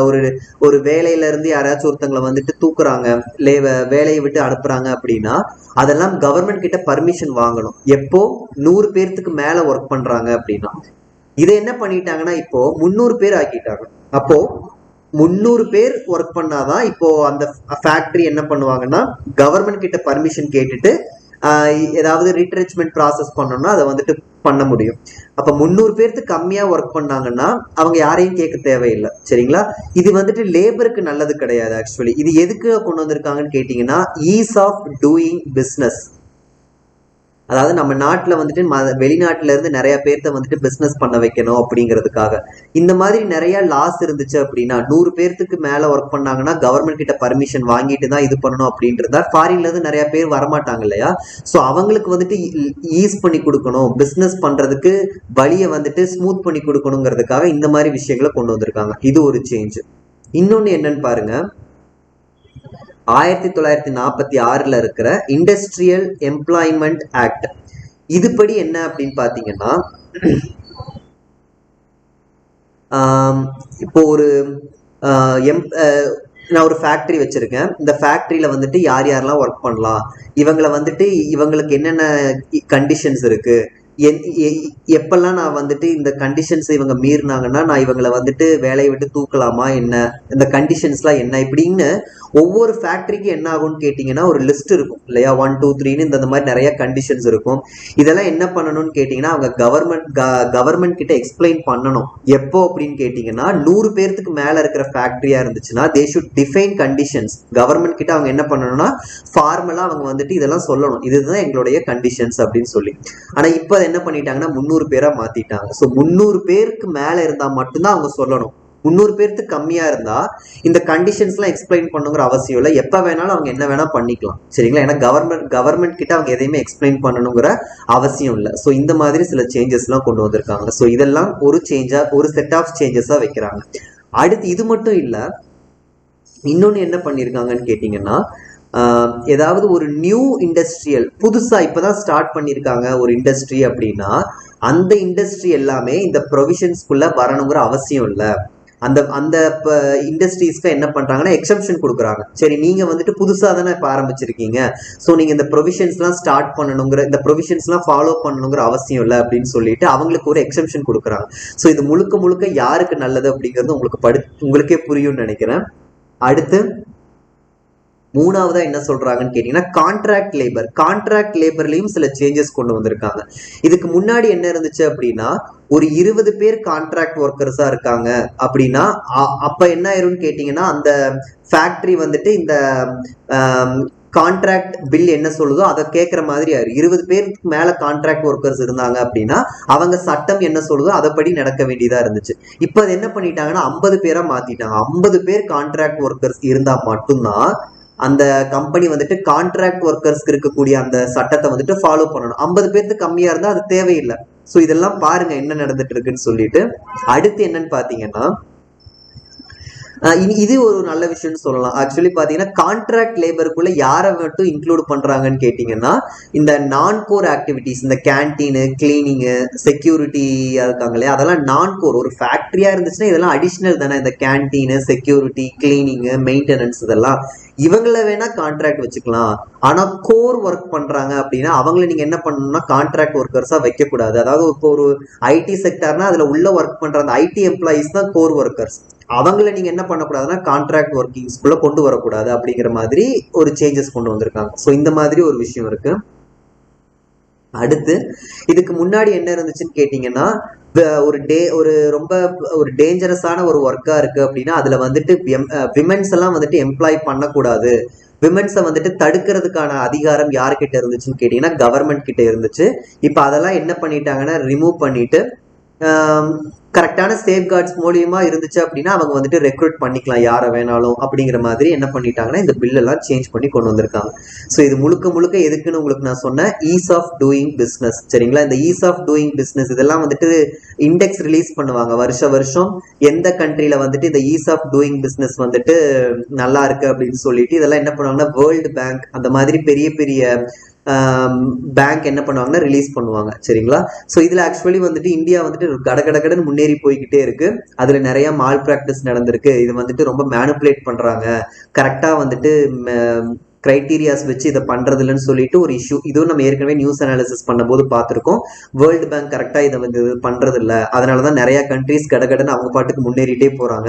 ஒரு வேலையில இருந்து யாராச்சும் ஒருத்தங்களை வந்துட்டு தூக்குறாங்க, வேலையை விட்டு அனுப்புறாங்க அப்படின்னா அதெல்லாம் கவர்மெண்ட் கிட்ட பர்மிஷன் வாங்கணும். எப்போ 100 பேர்த்துக்கு மேல ஒர்க் பண்றாங்க அப்படின்னா. இதை என்ன பண்ணிட்டாங்கன்னா இப்போ 300 பேர் ஆக்கிட்டாங்க. அப்போ 300 பேர் ஒர்க் பண்ணாதான் இப்போ அந்த ஃபேக்டரி என்ன பண்ணுவாங்கன்னா கவர்மெண்ட் கிட்ட பர்மிஷன் கேட்டுட்டு ஏதாவது ரீட்ரென்ச்மெண்ட் ப்ராசஸ் பண்ணணும்னா அதை வந்துட்டு பண்ண முடியும். அப்ப 300 பேருக்கு கம்மியா ஒர்க் பண்ணாங்கன்னா அவங்க யாரையும் கேட்க தேவையில்லை. சரிங்களா, இது வந்துட்டு லேபருக்கு நல்லது கிடையாது. ஆக்சுவலி இது எதுக்கு கொண்டு வந்திருக்காங்கன்னு கேட்டீங்கன்னா ஈஸ் ஆஃப் டூயிங் பிஸ்னஸ். அதாவது நம்ம நாட்டில் வந்துட்டு வெளிநாட்டுல இருந்து நிறைய பேர்த்த வந்துட்டு பிசினஸ் பண்ண வைக்கணும் அப்படிங்கிறதுக்காக இந்த மாதிரி நிறைய லாஸ் இருந்துச்சு அப்படின்னா, 100 பேர்த்துக்கு மேல ஒர்க் பண்ணாங்கன்னா கவர்மெண்ட் கிட்ட பர்மிஷன் வாங்கிட்டு தான் இது பண்ணணும் அப்படின்றதா ஃபாரின்ல இருந்து நிறைய பேர் வரமாட்டாங்க இல்லையா. ஸோ அவங்களுக்கு வந்துட்டு ஈஸ் பண்ணி கொடுக்கணும், பிசினஸ் பண்றதுக்கு வழியை வந்துட்டு ஸ்மூத் பண்ணி கொடுக்கணுங்கிறதுக்காக இந்த மாதிரி விஷயங்களை கொண்டு வந்திருக்காங்க. இது ஒரு சேஞ்ச். இன்னொன்னு என்னன்னு பாருங்க, 1946 இருக்கிற இண்டஸ்ட்ரியல் எம்ப்ளாய்மெண்ட் ஆக்ட். இதுபடி என்ன அப்படின்னு பாத்தீங்கன்னா, இப்போ நான் ஒரு ஃபேக்டரி வச்சிருக்கேன். இந்த ஃபேக்டரியில வந்துட்டு யார் யாரெல்லாம் ஒர்க் பண்ணலாம், இவங்களை வந்துட்டு இவங்களுக்கு என்னென்ன கண்டிஷன்ஸ் இருக்கு, எப்பெல்லாம் நான் வந்துட்டு இந்த கண்டிஷன்ஸ் இவங்க மீறினாங்கன்னா நான் இவங்களை வந்துட்டு வேலையை விட்டு தூக்கலாமா என்ன, இந்த கண்டிஷன்ஸ்லாம் என்ன, இப்படின்னு ஒவ்வொரு ஃபேக்டரிக்கு என்ன ஆகும்னு கேட்டிங்கன்னா ஒரு லிஸ்ட் இருக்கும் இல்லையா, 1 2 3ன்னு இந்த மாதிரி நிறைய கண்டிஷன்ஸ் இருக்கும். இதெல்லாம் என்ன பண்ணணும்னு கேட்டிங்கன்னா அவங்க கவர்மெண்ட் கிட்ட எக்ஸ்பிளைன் பண்ணணும். எப்போ அப்படின்னு கேட்டிங்கன்னா 100 பேர்த்துக்கு மேலே இருக்கிற ஃபேக்டரியா இருந்துச்சுன்னா they should define conditions. Government கிட்ட அவங்க என்ன பண்ணணும்னா ஃபார்மலா அவங்க வந்துட்டு இதெல்லாம் சொல்லணும், இதுதான் எங்களுடைய கண்டிஷன்ஸ் அப்படின்னு சொல்லி. ஆனால் இப்போ என்ன பண்ணிட்டாங்கன்னா 300 பேரா மாத்திட்டாங்க. ஸோ 300 பேருக்கு மேல இருந்தா மட்டும்தான் அவங்க சொல்லணும். 300 பேருக்கு கம்மியா இருந்தா இந்த கண்டிஷன்ஸ் எல்லாம் எக்ஸ்பிளைன் பண்ணுங்கிற அவசியம் இல்லை, எப்ப வேணாலும் அவங்க என்ன வேணா பண்ணிக்கலாம். சரிங்களா, ஏன்னா கவர்மெண்ட் கிட்ட அவங்க எதையுமே எக்ஸ்பிளைன் பண்ணணுங்கிற அவசியம் இல்லை. ஸோ இந்த மாதிரி சில சேஞ்சஸ் எல்லாம் கொண்டு வந்திருக்காங்க. ஸோ இதெல்லாம் ஒரு சேஞ்சா, ஒரு செட் ஆஃப் சேஞ்சஸா வைக்கிறாங்க. அடுத்து இது மட்டும் இல்ல, இன்னொன்னு என்ன பண்ணிருக்காங்கன்னு கேட்டீங்கன்னா ஏதாவது ஒரு நியூ இண்டஸ்ட்ரியல் புதுசா இப்பதான் ஸ்டார்ட் பண்ணியிருக்காங்க ஒரு இண்டஸ்ட்ரி அப்படின்னா அந்த இண்டஸ்ட்ரி எல்லாமே இந்த ப்ரொவிஷன்ஸ்குள்ள வரணுங்கிற அவசியம் இல்லை. அந்த அந்த இண்டஸ்ட்ரீஸ்க்கு என்ன பண்றாங்கன்னா எக்ஸப்ஷன் கொடுக்குறாங்க. சரி, நீங்க வந்துட்டு புதுசா தானே இப்ப ஆரம்பிச்சிருக்கீங்க, ஸோ நீங்க இந்த ப்ரொவிஷன்ஸ்லாம் ஸ்டார்ட் பண்ணணுங்கிற இந்த ப்ரொவிஷன்ஸ்லாம் ஃபாலோ பண்ணணுங்கிற அவசியம் இல்லை அப்படின்னு சொல்லிட்டு அவங்களுக்கு ஒரு எக்ஸப்ஷன் கொடுக்குறாங்க. ஸோ இது முழுக்க முழுக்க யாருக்கு நல்லது அப்படிங்கிறது உங்களுக்கே புரியும்னு நினைக்கிறேன். அடுத்து மூணாவதா என்ன சொல்றாங்கன்னு கேட்டீங்கன்னா கான்ட்ராக்ட் லேபர்லயும் சில சேஞ்சஸ் கொண்டு வந்திருக்காங்க. இதுக்கு முன்னாடி என்ன இருந்துச்சு அப்படின்னா ஒரு 20 பேர் கான்ட்ராக்ட் ஒர்க்கர்ஸா இருக்காங்க அப்படின்னா அப்ப என்ன ஆயிரும்னு கேட்டீங்கன்னா அந்த ஃபேக்டரி வந்துட்டு இந்த கான்ட்ராக்ட் பில் என்ன சொல்லுதோ அதை கேட்கற மாதிரி ஆயிரும். 20 பேருக்கு மேல கான்ட்ராக்ட் ஒர்க்கர்ஸ் இருந்தாங்க அப்படின்னா அவங்க சட்டம் என்ன சொல்லுதோ அதைப்படி நடக்க வேண்டியதா இருந்துச்சு. இப்ப அது என்ன பண்ணிட்டாங்கன்னா 50 பேரா மாத்திட்டாங்க. 50 பேர் கான்ட்ராக்ட் ஒர்க்கர்ஸ் இருந்தா மட்டும்தான் அந்த கம்பெனி வந்துட்டு கான்ட்ராக்ட் ஒர்க்கர்ஸ்க்கு இருக்கக்கூடிய அந்த சட்டத்தை வந்துட்டு ஃபாலோ பண்ணணும். 50 பேருக்கு கம்மியா இருந்தா அது தேவையில்லை. ஸோ இதெல்லாம் பாருங்க என்ன நடந்துட்டு இருக்குன்னு சொல்லிட்டு. அடுத்து என்னன்னு பாத்தீங்கன்னா இது ஒரு நல்ல விஷயம்னு சொல்லலாம். ஆக்சுவலி பாத்தீங்கன்னா கான்ட்ராக்ட் லேபருக்குள்ள யாரை மட்டும் இன்க்ளூட் பண்றாங்கன்னு கேட்டீங்கன்னா இந்த நான் கோர் ஆக்டிவிட்டிஸ், இந்த கேன்டீனு, கிளீனிங்கு, செக்யூரிட்டியா இருக்காங்க இல்லையா, அதெல்லாம் நான் கோர். ஒரு ஃபேக்டரியா இருந்துச்சுன்னா இதெல்லாம் அடிஷனல் தானே, இந்த கேன்டீனு, செக்யூரிட்டி, கிளீனிங்கு, மெயின்டெனன்ஸ், இதெல்லாம் இவங்கள வேணா கான்ட்ராக்ட் வச்சுக்கலாம். ஆனா கோர் ஒர்க் பண்றாங்க அப்படின்னா அவங்கள நீங்க என்ன பண்ணணும்னா கான்ட்ராக்ட் ஒர்க்கர்ஸா வைக்க கூடாது. அதாவது இப்போ ஒரு ஐடி செக்டர்னா அதுல உள்ள ஒர்க் பண்ற அந்த ஐடி எம்ப்ளாயிஸ் தான் கோர் ஒர்க்கர்ஸ். அவங்கள நீங்க என்ன பண்ணக்கூடாதுன்னா கான்ட்ராக்ட் ஒர்க்கிங்ஸ்குள்ள கொண்டு வரக்கூடாது அப்படிங்கிற மாதிரி ஒரு சேஞ்சஸ் கொண்டு வந்திருக்காங்க. ஸோ இந்த மாதிரி ஒரு விஷயம் இருக்கு. அடுத்து இதுக்கு முன்னாடி என்ன இருந்துச்சுன்னு கேட்டீங்கன்னா ஒரு ரொம்ப ஒரு டேஞ்சரஸான ஒரு ஒர்க்கா இருக்கு அப்படின்னா அதுல வந்துட்டு விமென்ஸ் எல்லாம் வந்துட்டு எம்ப்ளாய் பண்ணக்கூடாது. விமென்ஸை வந்துட்டு தடுக்கிறதுக்கான அதிகாரம் யார்கிட்ட இருந்துச்சுன்னு கேட்டீங்கன்னா கவர்மெண்ட் கிட்ட இருந்துச்சு. இப்ப அதெல்லாம் என்ன பண்ணிட்டாங்கன்னா ரிமூவ் பண்ணிட்டு கரெக்டான சேஃப்கார்ட்ஸ் மூலியமா இருந்துச்சு அப்படின்னா அவங்க வந்துட்டு ரெக்ரூட் பண்ணிக்கலாம் யாரை வேணாலும் அப்படிங்கிற மாதிரி என்ன பண்ணிட்டாங்கன்னா இந்த பில் எல்லாம் சேஞ்ச் பண்ணி கொண்டு வந்திருக்காங்க. ஸோ இது முழுக்க எதுக்குன்னு உங்களுக்கு நான் சொன்னேன், ஈஸ் ஆஃப் டூயிங் பிஸ்னஸ். சரிங்களா, இந்த ஈஸ் ஆஃப் டூயிங் பிஸ்னஸ் இதெல்லாம் வந்துட்டு இண்டெக்ஸ் ரிலீஸ் பண்ணுவாங்க வருஷம் எந்த கண்ட்ரில வந்துட்டு இந்த ஈஸ் ஆஃப் டூயிங் பிஸ்னஸ் வந்துட்டு நல்லா இருக்கு அப்படின்னு சொல்லிட்டு இதெல்லாம் என்ன பண்ணுவாங்கன்னா வேர்ல்டு பேங்க் அந்த மாதிரி பெரிய பெரிய பேங்க் என்ன பண்ணுவாங்கன்னா ரிலீஸ் பண்ணுவாங்க. சரிங்களா, ஸோ இதுல ஆக்சுவலி வந்துட்டு இந்தியா வந்துட்டு கடகடன்னு முன்னேறி போய்கிட்டே இருக்கு. அதுல நிறைய மால் பிராக்டிஸ் நடந்திருக்கு. இது வந்துட்டு ரொம்ப மேனிபுலேட் பண்றாங்க, கரெக்டா வந்துட்டு கிரைட்டீரியாஸ் வச்சு இதை பண்றது இல்லைன்னு சொல்லிட்டு ஒரு இஷ்யூ. இதுவும் நம்ம ஏற்கனவே நியூஸ் அனாலிசிஸ் பண்ணும்போது பார்த்துருக்கோம். வேர்ல்டு பேங்க் கரெக்டா இதை வந்து பண்றது இல்லை. அதனாலதான் நிறைய கண்ட்ரிஸ் கடகடன்னு அவங்க பாட்டுக்கு முன்னேறிட்டே போறாங்க.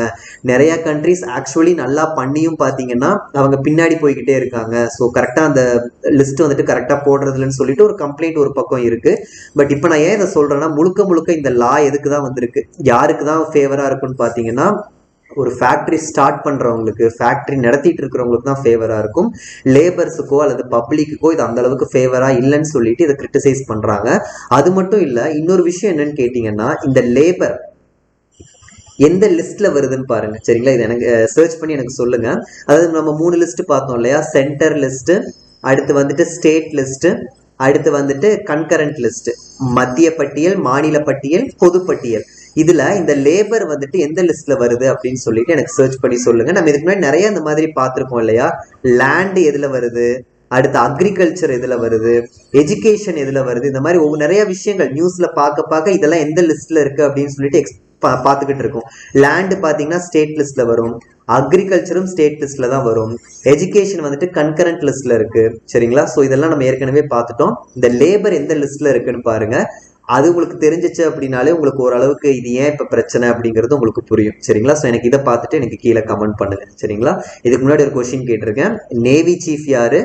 நிறைய கண்ட்ரிஸ் ஆக்சுவலி நல்லா பண்ணியும் பாத்தீங்கன்னா அவங்க பின்னாடி போய்கிட்டே இருக்காங்க. ஸோ கரெக்டா அந்த லிஸ்ட் வந்துட்டு கரெக்டா போடுறது இல்லைன்னு சொல்லிட்டு ஒரு கம்ப்ளைண்ட் ஒரு பக்கம் இருக்கு. பட் இப்போ நான் ஏன் இதை சொல்றேன்னா முழுக்க இந்த லா எதுக்கு தான் வந்திருக்கு, யாருக்கு தான் ஃபேவரா இருக்குன்னு பாத்தீங்கன்னா ஒரு ஃபேக்டரி ஸ்டார்ட் பண்றவங்களுக்கு, ஃபேக்டரி நடத்திட்டு இருக்கிறவங்களுக்கு தான் ஃபேவரா இருக்கும். லேபர்ஸுக்கோ அல்லது பப்ளிக்குக்கோ இது அந்த அளவுக்கு ஃபேவரா இல்லைன்னு சொல்லிட்டு இதை கிரிட்டிசைஸ் பண்றாங்க. அது மட்டும் இல்ல, இன்னொரு விஷயம் என்னன்னு கேட்டீங்கன்னா இந்த லேபர் எந்த லிஸ்ட்ல வருதுன்னு பாருங்க. சரிங்களா, இது எனக்கு சர்ச் பண்ணி எனக்கு சொல்லுங்க. அதாவது நம்ம 3 லிஸ்ட் பார்த்தோம் இல்லையா, சென்டர் லிஸ்ட், அடுத்து வந்துட்டு ஸ்டேட் லிஸ்ட், அடுத்து வந்துட்டு கன்கரண்ட் லிஸ்ட், மத்திய பட்டியல், மாநில பட்டியல், பொது பட்டியல். இதுல இந்த லேபர் வந்துட்டு எந்த லிஸ்ட்ல வருது அப்படின்னு சொல்லிட்டு எனக்கு சர்ச் பண்ணி சொல்லுங்க. நம்ம இதுக்கு முன்னாடி நிறைய இந்த மாதிரி பார்த்திருக்கோம் இல்லையா, லேண்ட் எதுல வருது, அடுத்து அக்ரிகல்ச்சர் எதுல வருது, எஜுகேஷன் எதுல வருது, இந்த மாதிரி நிறைய விஷயங்கள் நியூஸ்ல பார்க்க இதெல்லாம் எந்த லிஸ்ட்ல இருக்கு அப்படின்னு சொல்லிட்டு பார்த்துக்கிட்டு இருக்கோம். லேண்ட் பாத்தீங்கன்னா ஸ்டேட் லிஸ்ட்ல வரும், அக்ரிகல்ச்சரும் ஸ்டேட் லிஸ்ட்ல தான் வரும், எஜுகேஷன் வந்துட்டு கன்கரண்ட் லிஸ்ட்ல இருக்கு. சரிங்களா, ஸோ இதெல்லாம் நம்ம ஏற்கனவே பார்த்துட்டோம். இந்த லேபர் எந்த லிஸ்ட்ல இருக்குன்னு பாருங்க. அது உங்களுக்கு தெரிஞ்சிச்சு அப்படின்னாலே உங்களுக்கு ஓரளவுக்கு இது ஏன் இப்ப பிரச்சனை அப்படிங்கிறது உங்களுக்கு புரியும். சரிங்களா, ஸோ எனக்கு இதை பார்த்துட்டு எனக்கு கீழே கமெண்ட் பண்ணுங்க. சரிங்களா, இதுக்கு முன்னாடி ஒரு கொஸ்டின் கேட்டிருக்கேன், நேவி சீஃப் யாரு,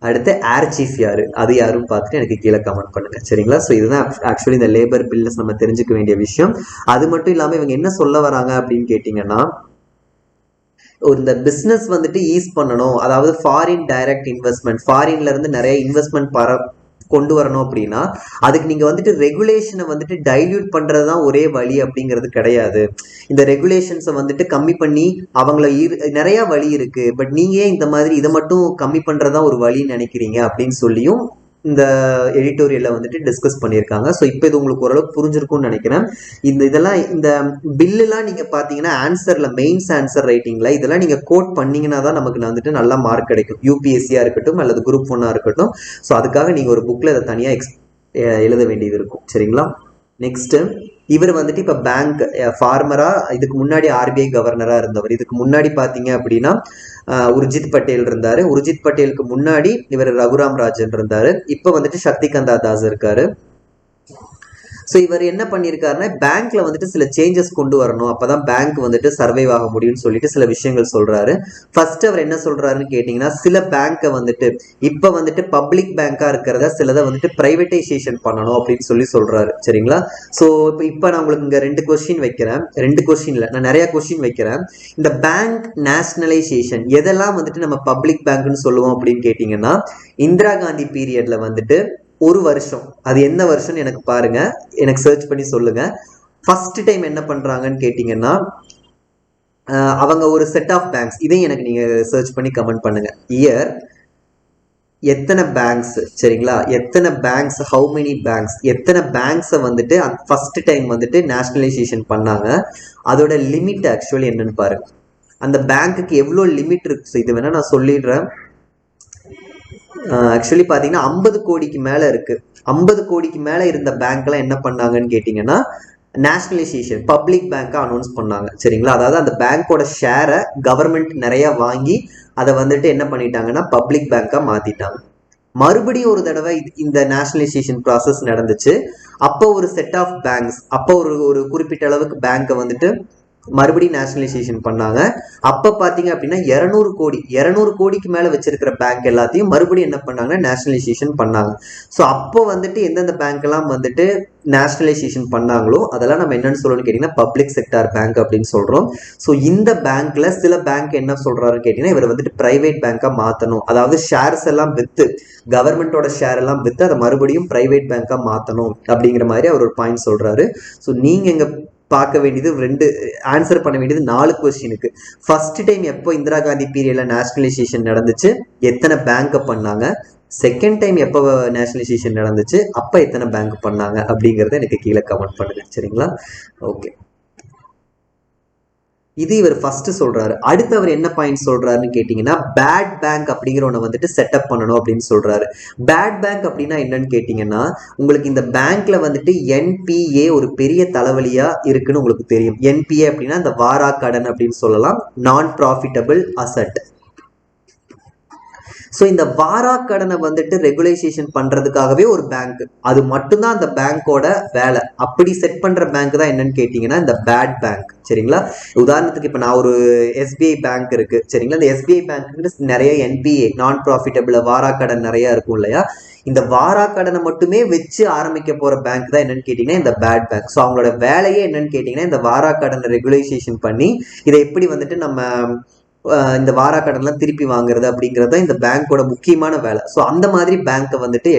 அடுத்து ஏர் சீஃப் யாரு, அது யாரும் பார்த்துட்டு எனக்கு கீழே கமெண்ட் பண்ணுங்க. சரிங்களா, ஸோ இதுதான் ஆக்சுவலி இந்த லேபர் பில்ஸ் நம்ம தெரிஞ்சுக்க வேண்டிய விஷயம். அது மட்டும் இல்லாம இவங்க என்ன சொல்ல வராங்க அப்படின்னு கேட்டீங்கன்னா இந்த பிசினஸ் வந்துட்டு ஈஸ் பண்ணணும், அதாவது ஃபாரின் டைரக்ட் இன்வெஸ்ட்மெண்ட், ஃபாரின்ல இருந்து நிறைய இன்வெஸ்ட்மெண்ட் கொண்டு வரணும் அப்படின்னா அதுக்கு நீங்க வந்துட்டு ரெகுலேஷனை வந்துட்டு டைல்யூட் பண்றதுதான் ஒரே வழி அப்படிங்கிறது கிடையாது. இந்த ரெகுலேஷன்ஸை வந்துட்டு கம்மி பண்ணி அவங்கள நிறைய வழி இருக்கு, பட் நீங்க இந்த மாதிரி இதை மட்டும் கம்மி பண்றதா ஒரு வழின்னு நினைக்கிறீங்க அப்படின்னு சொல்லியும் இந்த எடிட்டோரியல்ல வந்துட்டு டிஸ்கஸ் பண்ணியிருக்காங்க. ஸோ இப்போ இது உங்களுக்கு ஓரளவுக்கு புரிஞ்சிருக்கும்னு நினைக்கிறேன். இதெல்லாம் இந்த பில்லுலாம் நீங்க பாத்தீங்கன்னா ஆன்சர்ல மெயின்ஸ் ஆன்சர் ரைட்டிங்ல இதெல்லாம் நீங்க கோட் பண்ணீங்கன்னா தான் நமக்கு வந்துட்டு நல்ல மார்க் கிடைக்கும். யூபிஎஸ்சியா இருக்கட்டும் அல்லது குரூப் 1 இருக்கட்டும். ஸோ அதுக்காக நீங்க ஒரு புக்ல இதை தனியா எழுத வேண்டியது இருக்கும். சரிங்களா? நெக்ஸ்ட் இவர் வந்துட்டு இப்ப பேங்க் ஃபார்மரா, இதுக்கு முன்னாடி ஆர்பிஐ கவர்னரா இருந்தவர். இதுக்கு முன்னாடி பாத்தீங்க அப்படின்னா உர்ஜித் பட்டேல் இருந்தாரு. உர்ஜித் பட்டேலுக்கு முன்னாடி இவர் ரகுராம் ராஜன் இருந்தாரு. இப்ப வந்துட்டு சக்திகந்தா தாஸ் இருக்காரு. ஸோ இவர் என்ன பண்ணியிருக்காருன்னா பேங்க்ல வந்துட்டு சில சேஞ்சஸ் கொண்டு வரணும், அப்பதான் பேங்க் வந்துட்டு சர்வைவ் ஆக முடியும்னு சொல்லிட்டு சில விஷயங்கள் சொல்றாரு. ஃபர்ஸ்ட் அவர் என்ன சொல்றாருன்னு கேட்டீங்கன்னா சில பேங்கை வந்துட்டு இப்ப வந்துட்டு பப்ளிக் பேங்கா இருக்கிறத சிலதை வந்துட்டு பிரைவேட்டைசேஷன் பண்ணணும் அப்படின்னு சொல்றாரு. சரிங்களா? ஸோ இப்போ நான் உங்களுக்கு இங்க 2 கொஸ்டின் வைக்கிறேன். 2 கொஸ்டின் இல்லை, நான் நிறைய கொஸ்டின் வைக்கிறேன். இந்த பேங்க் நேஷனலைசேஷன் எதெல்லாம் வந்துட்டு நம்ம பப்ளிக் பேங்க்னு சொல்லுவோம் அப்படின்னு கேட்டீங்கன்னா இந்திரா காந்தி பீரியட்ல வந்துட்டு ஒரு வருஷம், அது என்ன வருஷம் எனக்கு பாருங்க, எனக்கு சர்ச் பண்ணி சொல்லுங்க. ஃபர்ஸ்ட் டைம் என்ன பண்றாங்கன்னு கேட்டீங்கன்னா அவங்க ஒரு செட் ஆஃப் பேங்க்ஸ், இதையும் எனக்கு நீங்க சர்ச் பண்ணி கமெண்ட் பண்ணுங்க. இயர், எத்தனை பேங்க்ஸ், சரிங்களா, எத்தனை பேங்க்ஸ், ஹவு மெனி பேங்க்ஸ், எத்தனை பேங்க்ஸை வந்துட்டு ஃபர்ஸ்ட் டைம் வந்துட்டு நேஷனலைசேஷன் பண்ணாங்க, அதோட லிமிட் ஆக்சுவலி என்னன்னு பாருங்க. அந்த பேங்க்குக்கு எவ்வளோ லிமிட் இருக்கு இது வேணா நான் சொல்லிடுறேன். ஆக்சுவலி பார்த்தீங்கன்னா 50 கோடிக்கு மேலே இருக்கு. 50 கோடிக்கு மேலே இருந்த பேங்க்லாம் என்ன பண்ணாங்கன்னு கேட்டிங்கன்னா நேஷனலைசேஷன் பப்ளிக் பேங்காக அனௌன்ஸ் பண்ணாங்க. சரிங்களா? அதாவது அந்த பேங்க்கோட ஷேரை கவர்மெண்ட் நிறைய வாங்கி அதை வந்துட்டு என்ன பண்ணிட்டாங்கன்னா பப்ளிக் பேங்காக மாற்றிட்டாங்க. மறுபடியும் ஒரு தடவை இந்த நேஷனலைசேஷன் ப்ராசஸ் நடந்துச்சு. அப்போ ஒரு செட் ஆஃப் பேங்க்ஸ், அப்போ ஒரு குறிப்பிட்ட அளவுக்கு பேங்க்கை வந்துட்டு மறுபடியும் நேஷனலைசேஷன் பண்ணாங்க. அப்ப பாத்தீங்க அப்படின்னா 200 கோடிக்கு மேல வச்சிருக்கிற பேங்க் எல்லாத்தையும் மறுபடியும் என்ன பண்ணாங்கன்னா நேஷனலைசேஷன் பண்ணாங்க. ஸோ அப்போ வந்துட்டு எந்தெந்த பேங்க் எல்லாம் வந்துட்டு நேஷனலைசேஷன் பண்ணாங்களோ அதெல்லாம் நம்ம என்னன்னு சொல்லணும்னு கேட்டீங்கன்னா பப்ளிக் செக்டார் பேங்க் அப்படின்னு சொல்றோம். ஸோ இந்த பேங்க்ல சில பேங்க் என்ன சொல்றாருன்னு கேட்டீங்கன்னா இவர் வந்துட்டு பிரைவேட் பேங்கா மாத்தணும், அதாவது ஷேர்ஸ் எல்லாம் வித்து, கவர்மெண்டோட ஷேர் எல்லாம் வித்து அதை மறுபடியும் பிரைவேட் பேங்கா மாத்தணும் அப்படிங்கிற மாதிரி அவர் ஒரு பாயிண்ட் சொல்றாரு. ஸோ நீங்க எங்க பார்க்க வேண்டியது 2 ஆன்சர் பண்ண வேண்டியது 4 கொஸ்டினுக்கு. ஃபர்ஸ்ட் டைம் எப்போ இந்திரா காந்தி பீரியட்ல நேஷனலைசேஷன் நடந்துச்சு, எத்தனை பேங்க் பண்ணாங்க, செகண்ட் டைம் எப்போ நேஷனலைசேஷன் நடந்துச்சு, அப்ப எத்தனை பேங்க் பண்ணாங்க அப்படிங்கறத எனக்கு கீழே கமெண்ட் பண்ணுங்க. சரிங்களா? ஓகே, இது இவர் ஃபர்ஸ்ட் சொல்றாரு. அடுத்து அவர் என்ன பாயிண்ட் சொல்றாருன்னு கேட்டீங்கன்னா பேட் பேங்க் அப்படிங்கிற ஒன்று வந்துட்டு செட்டப் பண்ணணும் அப்படின்னு சொல்றாரு. பேட் பேங்க் அப்படின்னா என்னன்னு கேட்டீங்கன்னா உங்களுக்கு இந்த பேங்க்ல வந்துட்டு என்பிஏ ஒரு பெரிய தலைவலியா இருக்குன்னு உங்களுக்கு தெரியும். என்பிஏ அப்படின்னா இந்த வாரா கடன் அப்படின்னு சொல்லலாம், நான் ப்ராஃபிட்டபிள் அசட். ஸோ இந்த வாரா கடனை வந்துட்டு ரெகுலைசேஷன் பண்றதுக்காகவே ஒரு பேங்க், அது மட்டும்தான் அந்த பேங்கோட வேலை. அப்படி செட் பண்ற பேங்க் தான் என்னன்னு கேட்டீங்கன்னா இந்த பேட் பேங்க். சரிங்களா? உதாரணத்துக்கு இப்போ நான் ஒரு எஸ்பிஐ பேங்க் இருக்கு. சரிங்களா? இந்த எஸ்பிஐ பேங்க் நிறைய என்பிஏ நான் ப்ராஃபிட்டபிள் வாரா கடன் நிறைய இருக்கும் இல்லையா? இந்த வாரா கடனை மட்டுமே வச்சு ஆரம்பிக்க போற பேங்க் தான் என்னன்னு கேட்டீங்கன்னா இந்த பேட் பேங்க். ஸோ அவங்களோட வேலையே என்னன்னு கேட்டீங்கன்னா இந்த வாரா கடனை ரெகுலைசேஷன் பண்ணி இதை எப்படி வந்துட்டு நம்ம இந்த வாரா கடன்லாம் திருப்பி வாங்குறது அப்படிங்கிறது இந்த பேங்கோட முக்கியமான வேலை. ஸோ அந்த மாதிரி பேங்கை வந்துட்டு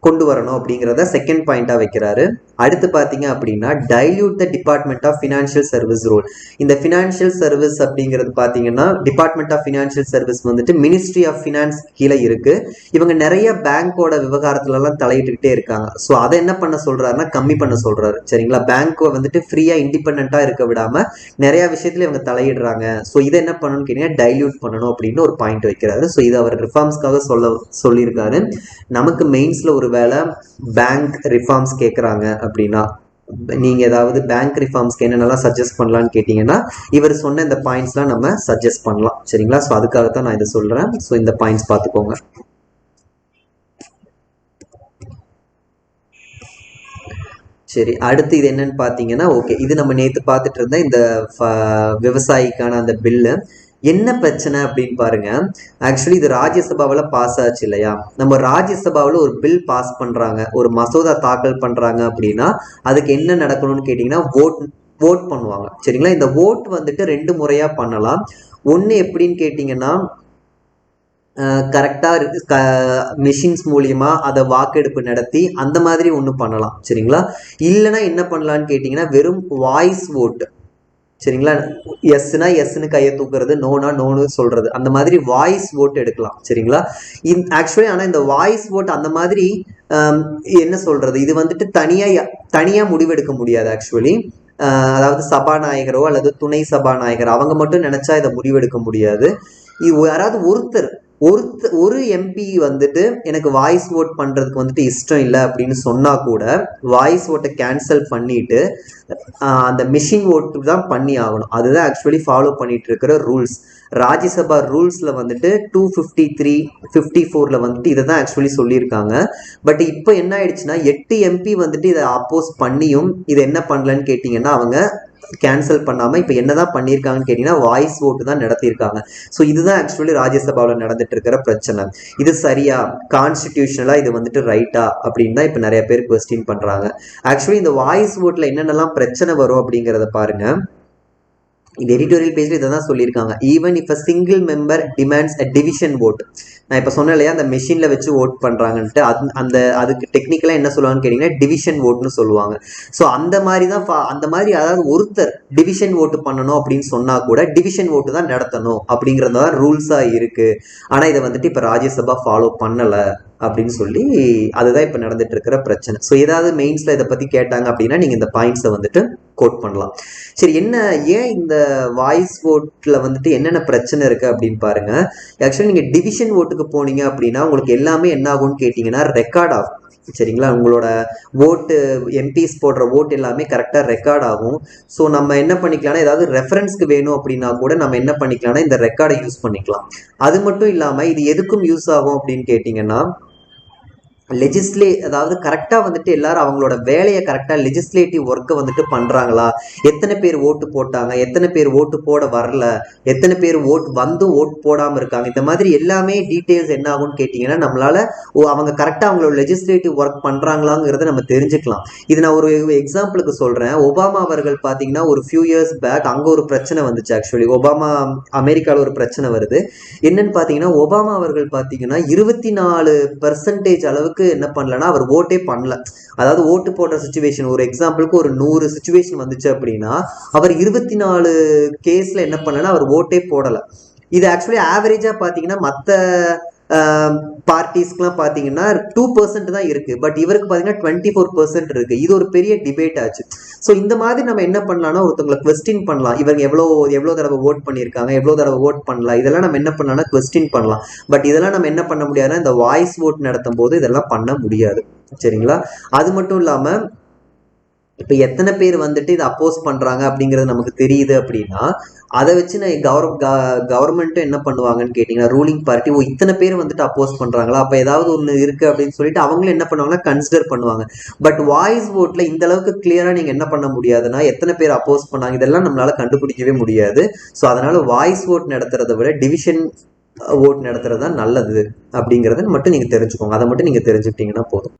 கொண்டு வரணும் அப்படிங்கிறத செகண்ட் பாயிண்டா வைக்கிறாரு. அடுத்து பாத்தீங்க அப்படின்னா dilute the department of financial service role. இந்த ஃபினான்ஷியல் சர்வீஸ் அப்படிங்கிறது பாத்தீங்கன்னா டிபார்ட்மெண்ட் ஆஃப் ஃபினான்ஷியல் சர்வீஸ் வந்துட்டு மினிஸ்ட்ரி ஆஃப் ஃபினான்ஸ் கீழே இருக்கு. இவங்க நிறைய பேங்கோட விவகாரத்துல எல்லாம் தலையிட்டுக்கிட்டே இருக்காங்க. ஸோ அதை என்ன பண்ண சொல்றாருன்னா கம்மி பண்ண சொல்றாரு. சரிங்களா? பேங்கை வந்துட்டு ஃப்ரீயா இண்டிபெண்டா இருக்க விடாம நிறைய விஷயத்துல இவங்க தலையிடுறாங்க. ஸோ இதை என்ன பண்ணணும்னு கேட்டீங்கன்னா டைல்யூட் பண்ணணும் அப்படின்னு ஒரு பாயிண்ட் வைக்கிறாரு. ஸோ இது அவர் ரிஃபார்ம்ஸ்க்காக சொல்லியிருக்காரு. நமக்கு மெயின்ஸ்ல ஒரு வேலை பேங்க் ரிஃபார்ம்ஸ் கேட்குறாங்க அப்படின்னா நீங்க ஏதாவது பேங்க் ரிஃபார்ம்ஸ்க்கு என்னென்னலாம் சஜஸ்ட் பண்ணலாம்னு கேட்டீங்கன்னா இவர் சொன்ன இந்த பாயிண்ட்ஸ்லாம் நம்ம சஜஸ்ட் பண்ணலாம். சரிங்களா? ஸோ அதுக்காகத்தான் நான் இதை சொல்றேன். ஸோ இந்த பாயிண்ட்ஸ் பார்த்துக்கோங்க. சரி, அடுத்து இது என்னன்னு பார்த்தீங்கன்னா ஓகே, இது நம்ம நேற்று பார்த்துட்டு இருந்த இந்த விவசாயிக்கான அந்த பில்லு என்ன பிரச்சனை அப்படின்னு பாருங்க. ஆக்சுவலி இது ராஜ்யசபாவில் பாஸ் ஆச்சு இல்லையா? நம்ம ராஜ்யசபாவில் ஒரு பில் பாஸ் பண்றாங்க, ஒரு மசோதா தாக்கல் பண்றாங்க அப்படின்னா அதுக்கு என்ன நடக்கணும்னு கேட்டீங்கன்னா ஓட் பண்ணுவாங்க. சரிங்களா? இந்த ஓட் வந்துட்டு 2 முறையா பண்ணலாம். ஒன்று எப்படின்னு கேட்டீங்கன்னா கரெக்டா மிஷின்ஸ் மூலியமா அதை வாக்கெடுப்பு நடத்தி அந்த மாதிரி ஒன்று பண்ணலாம். சரிங்களா? இல்லைன்னா என்ன பண்ணலான்னு கேட்டீங்கன்னா வெறும் வாய்ஸ் ஓட்டு, சரிங்களா. எஸ்னா எஸ்ன்னு கையை தூக்குறது, நோனா நோன்னு சொல்றது, அந்த மாதிரி வாய்ஸ் ஓட்டு எடுக்கலாம். சரிங்களா. ஆக்சுவலி ஆனால் இந்த வாய்ஸ் ஓட் அந்த மாதிரி என்ன சொல்றது, இது வந்துட்டு தனியா முடிவெடுக்க முடியாது ஆக்சுவலி. அதாவது சபாநாயகரோ அல்லது துணை சபாநாயகர் அவங்க மட்டும் நினைச்சா இதை முடிவெடுக்க முடியாது. யாராவது ஒரு எம்பி வந்துட்டு எனக்கு வாய்ஸ் ஓட் பண்றதுக்கு வந்துட்டு இஷ்டம் இல்லை அப்படின்னு சொன்னா கூட வாய்ஸ் ஓட்டை கேன்சல் பண்ணிட்டு அந்த மிஷின் ஓட்டு தான் பண்ணி ஆகணும். அதுதான் ஆக்சுவலி ஃபாலோ பண்ணிட்டு இருக்கிற ரூல்ஸ். ராஜ்யசபா ரூல்ஸ்ல வந்துட்டு 253-54 வந்துட்டு இதை தான் ஆக்சுவலி சொல்லியிருக்காங்க. பட் இப்போ என்ன ஆயிடுச்சுன்னா 8 எம்பி வந்துட்டு இதை அப்போஸ் பண்ணியும் இதை என்ன பண்ணலன்னு கேட்டீங்கன்னா அவங்க கேன்சல் பண்ணாம இப்ப என்னதான் பண்ணியிருக்காங்கன்னு கேட்டீங்கன்னா வாய்ஸ் ஓட்டு தான் நடத்தியிருக்காங்க. ஸோ இதுதான் ஆக்சுவலி ராஜ்யசபாவில் நடந்துட்டு இருக்கிற பிரச்சனை. இது சரியா, கான்ஸ்டிடியூஷனலா இது வந்துட்டு ரைட்டா அப்படின்னு தான் இப்ப நிறைய பேர் கொஸ்டின் பண்றாங்க. ஆக்சுவலி இந்த வாய்ஸ் ஓட்ல என்னென்னலாம் பிரச்சனை வரும் அப்படிங்கிறத பாருங்க. இந்த எடிட்டோரியல் பேஜ்ல இதை தான் சொல்லியிருக்காங்க. Even if a single member demands a division vote. நான் இப்போ சொன்னேன் இல்லையா அந்த மெஷினில் வச்சு ஓட் பண்ணுறாங்கன்ட்டு, அதுக்கு டெக்னிக்கலாக என்ன சொல்லுவாங்கன்னு கேட்டிங்கன்னா டிவிஷன் ஓட்னு சொல்லுவாங்க. ஸோ அந்த மாதிரி தான் அந்த மாதிரி அதாவது ஒருத்தர் டிவிஷன் ஓட்டு பண்ணணும் அப்படின்னு சொன்னால் கூட டிவிஷன் ஓட்டு தான் நடத்தணும் அப்படிங்கிறது தான் ரூல்ஸாக இருக்குது. ஆனால் இதை வந்துட்டு இப்போ ராஜ்யசபா ஃபாலோ பண்ணலை அப்படின்னு சொல்லி அதுதான் இப்போ நடந்துட்டு இருக்கிற பிரச்சனை. ஸோ ஏதாவது மெயின்ஸில் இதை பற்றி கேட்டாங்க அப்படின்னா நீங்கள் இந்த பாயிண்ட்ஸை வந்துட்டு கோட் பண்ணலாம். சரி, ஏன் இந்த வாய்ஸ் ஓட்டில் வந்துட்டு என்னென்ன பிரச்சனை இருக்குது அப்படின்னு பாருங்க. ஆக்சுவலி நீங்கள் டிவிஷன் ஓட்டுக்கு போனீங்க அப்படின்னா உங்களுக்கு எல்லாமே என்ன ஆகும்னு கேட்டிங்கன்னா ரெக்கார்ட் ஆகும். சரிங்களா. உங்களோட ஓட்டு எம்பிஸ் போடுற ஓட்டு எல்லாமே கரெக்டாக ரெக்கார்ட் ஆகும். ஸோ நம்ம என்ன பண்ணிக்கலாம்னா ஏதாவது ரெஃபரன்ஸ்க்கு வேணும் அப்படின்னா கூட நம்ம என்ன பண்ணிக்கலாம்னா இந்த ரெக்கார்டை யூஸ் பண்ணிக்கலாம். அது மட்டும் இல்லாமல் இது எதுக்கும் யூஸ் ஆகும் அப்படின்னு கேட்டிங்கன்னா அதாவது கரெக்டாக வந்துட்டு எல்லாரும் அவங்களோட வேலையை கரெக்டாக லெஜிஸ்லேட்டிவ் ஒர்க்கை வந்துட்டு பண்ணுறாங்களா, எத்தனை பேர் ஓட்டு போட்டாங்க, எத்தனை பேர் ஓட்டு போட வரல, எத்தனை பேர் ஓட்டு போடாமல் இருக்காங்க, இந்த மாதிரி எல்லாமே டீட்டெயில்ஸ் என்ன ஆகும்னு கேட்டிங்கன்னா நம்மளால அவங்க கரெக்டாக அவங்களோட லெஜிஸ்லேட்டிவ் ஒர்க் பண்ணுறாங்களாங்கிறத நம்ம தெரிஞ்சுக்கலாம். இது நான் ஒரு எக்ஸாம்பிளுக்கு சொல்கிறேன். ஒபாமா அவர்கள் பார்த்தீங்கன்னா ஒரு ஃபியூ இயர்ஸ் பேக் அங்கே ஒரு பிரச்சனை வந்துச்சு. ஆக்சுவலி அமெரிக்காவில் ஒரு பிரச்சனை வருது. என்னன்னு பார்த்தீங்கன்னா ஒபாமா அவர்கள் பார்த்தீங்கன்னா 24% அளவுக்கு என்ன பண்ணலன்னா அவர் ஓட்டே பண்ணல. அதாவது ஓட்டு போடுற சிச்சுவேஷன், ஒரு எக்ஸாம்பிளுக்கு ஒரு 100 சிச்சுவேஷன் வந்துச்சு அப்படின்னா அவர் 24 கேஸ்ல என்ன பண்ணலன்னா அவர் ஓட்டே போடல. இது ஆக்சுவலி ஆவரேஜா பாத்தீங்கன்னா மற்ற பார்ட்டிஸ்க்குலாம் பார்த்தீங்கன்னா 2% தான் இருக்கு. பட் இவருக்கு பார்த்தீங்கன்னா 24% இருக்கு. இது ஒரு பெரிய டிபேட் ஆச்சு. ஸோ இந்த மாதிரி நம்ம என்ன பண்ணலாம்னா ஒருத்தவங்களை கொஸ்டின் பண்ணலாம். இவங்க எவ்வளோ தடவை ஓட் பண்ணியிருக்காங்க, எவ்வளோ தடவை ஓட் பண்ணலாம், இதெல்லாம் நம்ம என்ன பண்ணலாம்னா கொஸ்டின் பண்ணலாம். பட் இதெல்லாம் நம்ம என்ன பண்ண முடியாதுன்னா இந்த வாய்ஸ் ஓட் நடத்தும் போது இதெல்லாம் பண்ண முடியாது. சரிங்களா. அது மட்டும் இல்லாமல் இப்போ எத்தனை பேர் வந்துட்டு இதை அப்போஸ் பண்ணுறாங்க அப்படிங்கிறது நமக்கு தெரியுது அப்படின்னா அதை வச்சு நான் கவர்மெண்ட்டும் என்ன பண்ணுவாங்கன்னு கேட்டிங்கன்னா ரூலிங் பார்ட்டி இத்தனை பேர் வந்துட்டு அப்போஸ் பண்ணுறாங்களா, அப்போ ஏதாவது ஒன்று இருக்குது அப்படின்னு சொல்லிட்டு அவங்களும் என்ன பண்ணுவாங்கன்னா கன்சிடர் பண்ணுவாங்க. பட் வாய்ஸ் ஓட்டில் இந்த அளவுக்கு கிளியராக நீங்கள் என்ன பண்ண முடியாதுன்னா எத்தனை பேர் அப்போஸ் பண்ணாங்க இதெல்லாம் நம்மளால கண்டுபிடிக்கவே முடியாது. ஸோ அதனால வாய்ஸ் ஓட் நடத்துறதை விட டிவிஷன் ஓட் நடத்துறது தான் நல்லது அப்படிங்கிறத மட்டும் நீங்கள் தெரிஞ்சுக்கோங்க. அதை மட்டும் நீங்கள் தெரிஞ்சுக்கிட்டீங்கன்னா போதும்.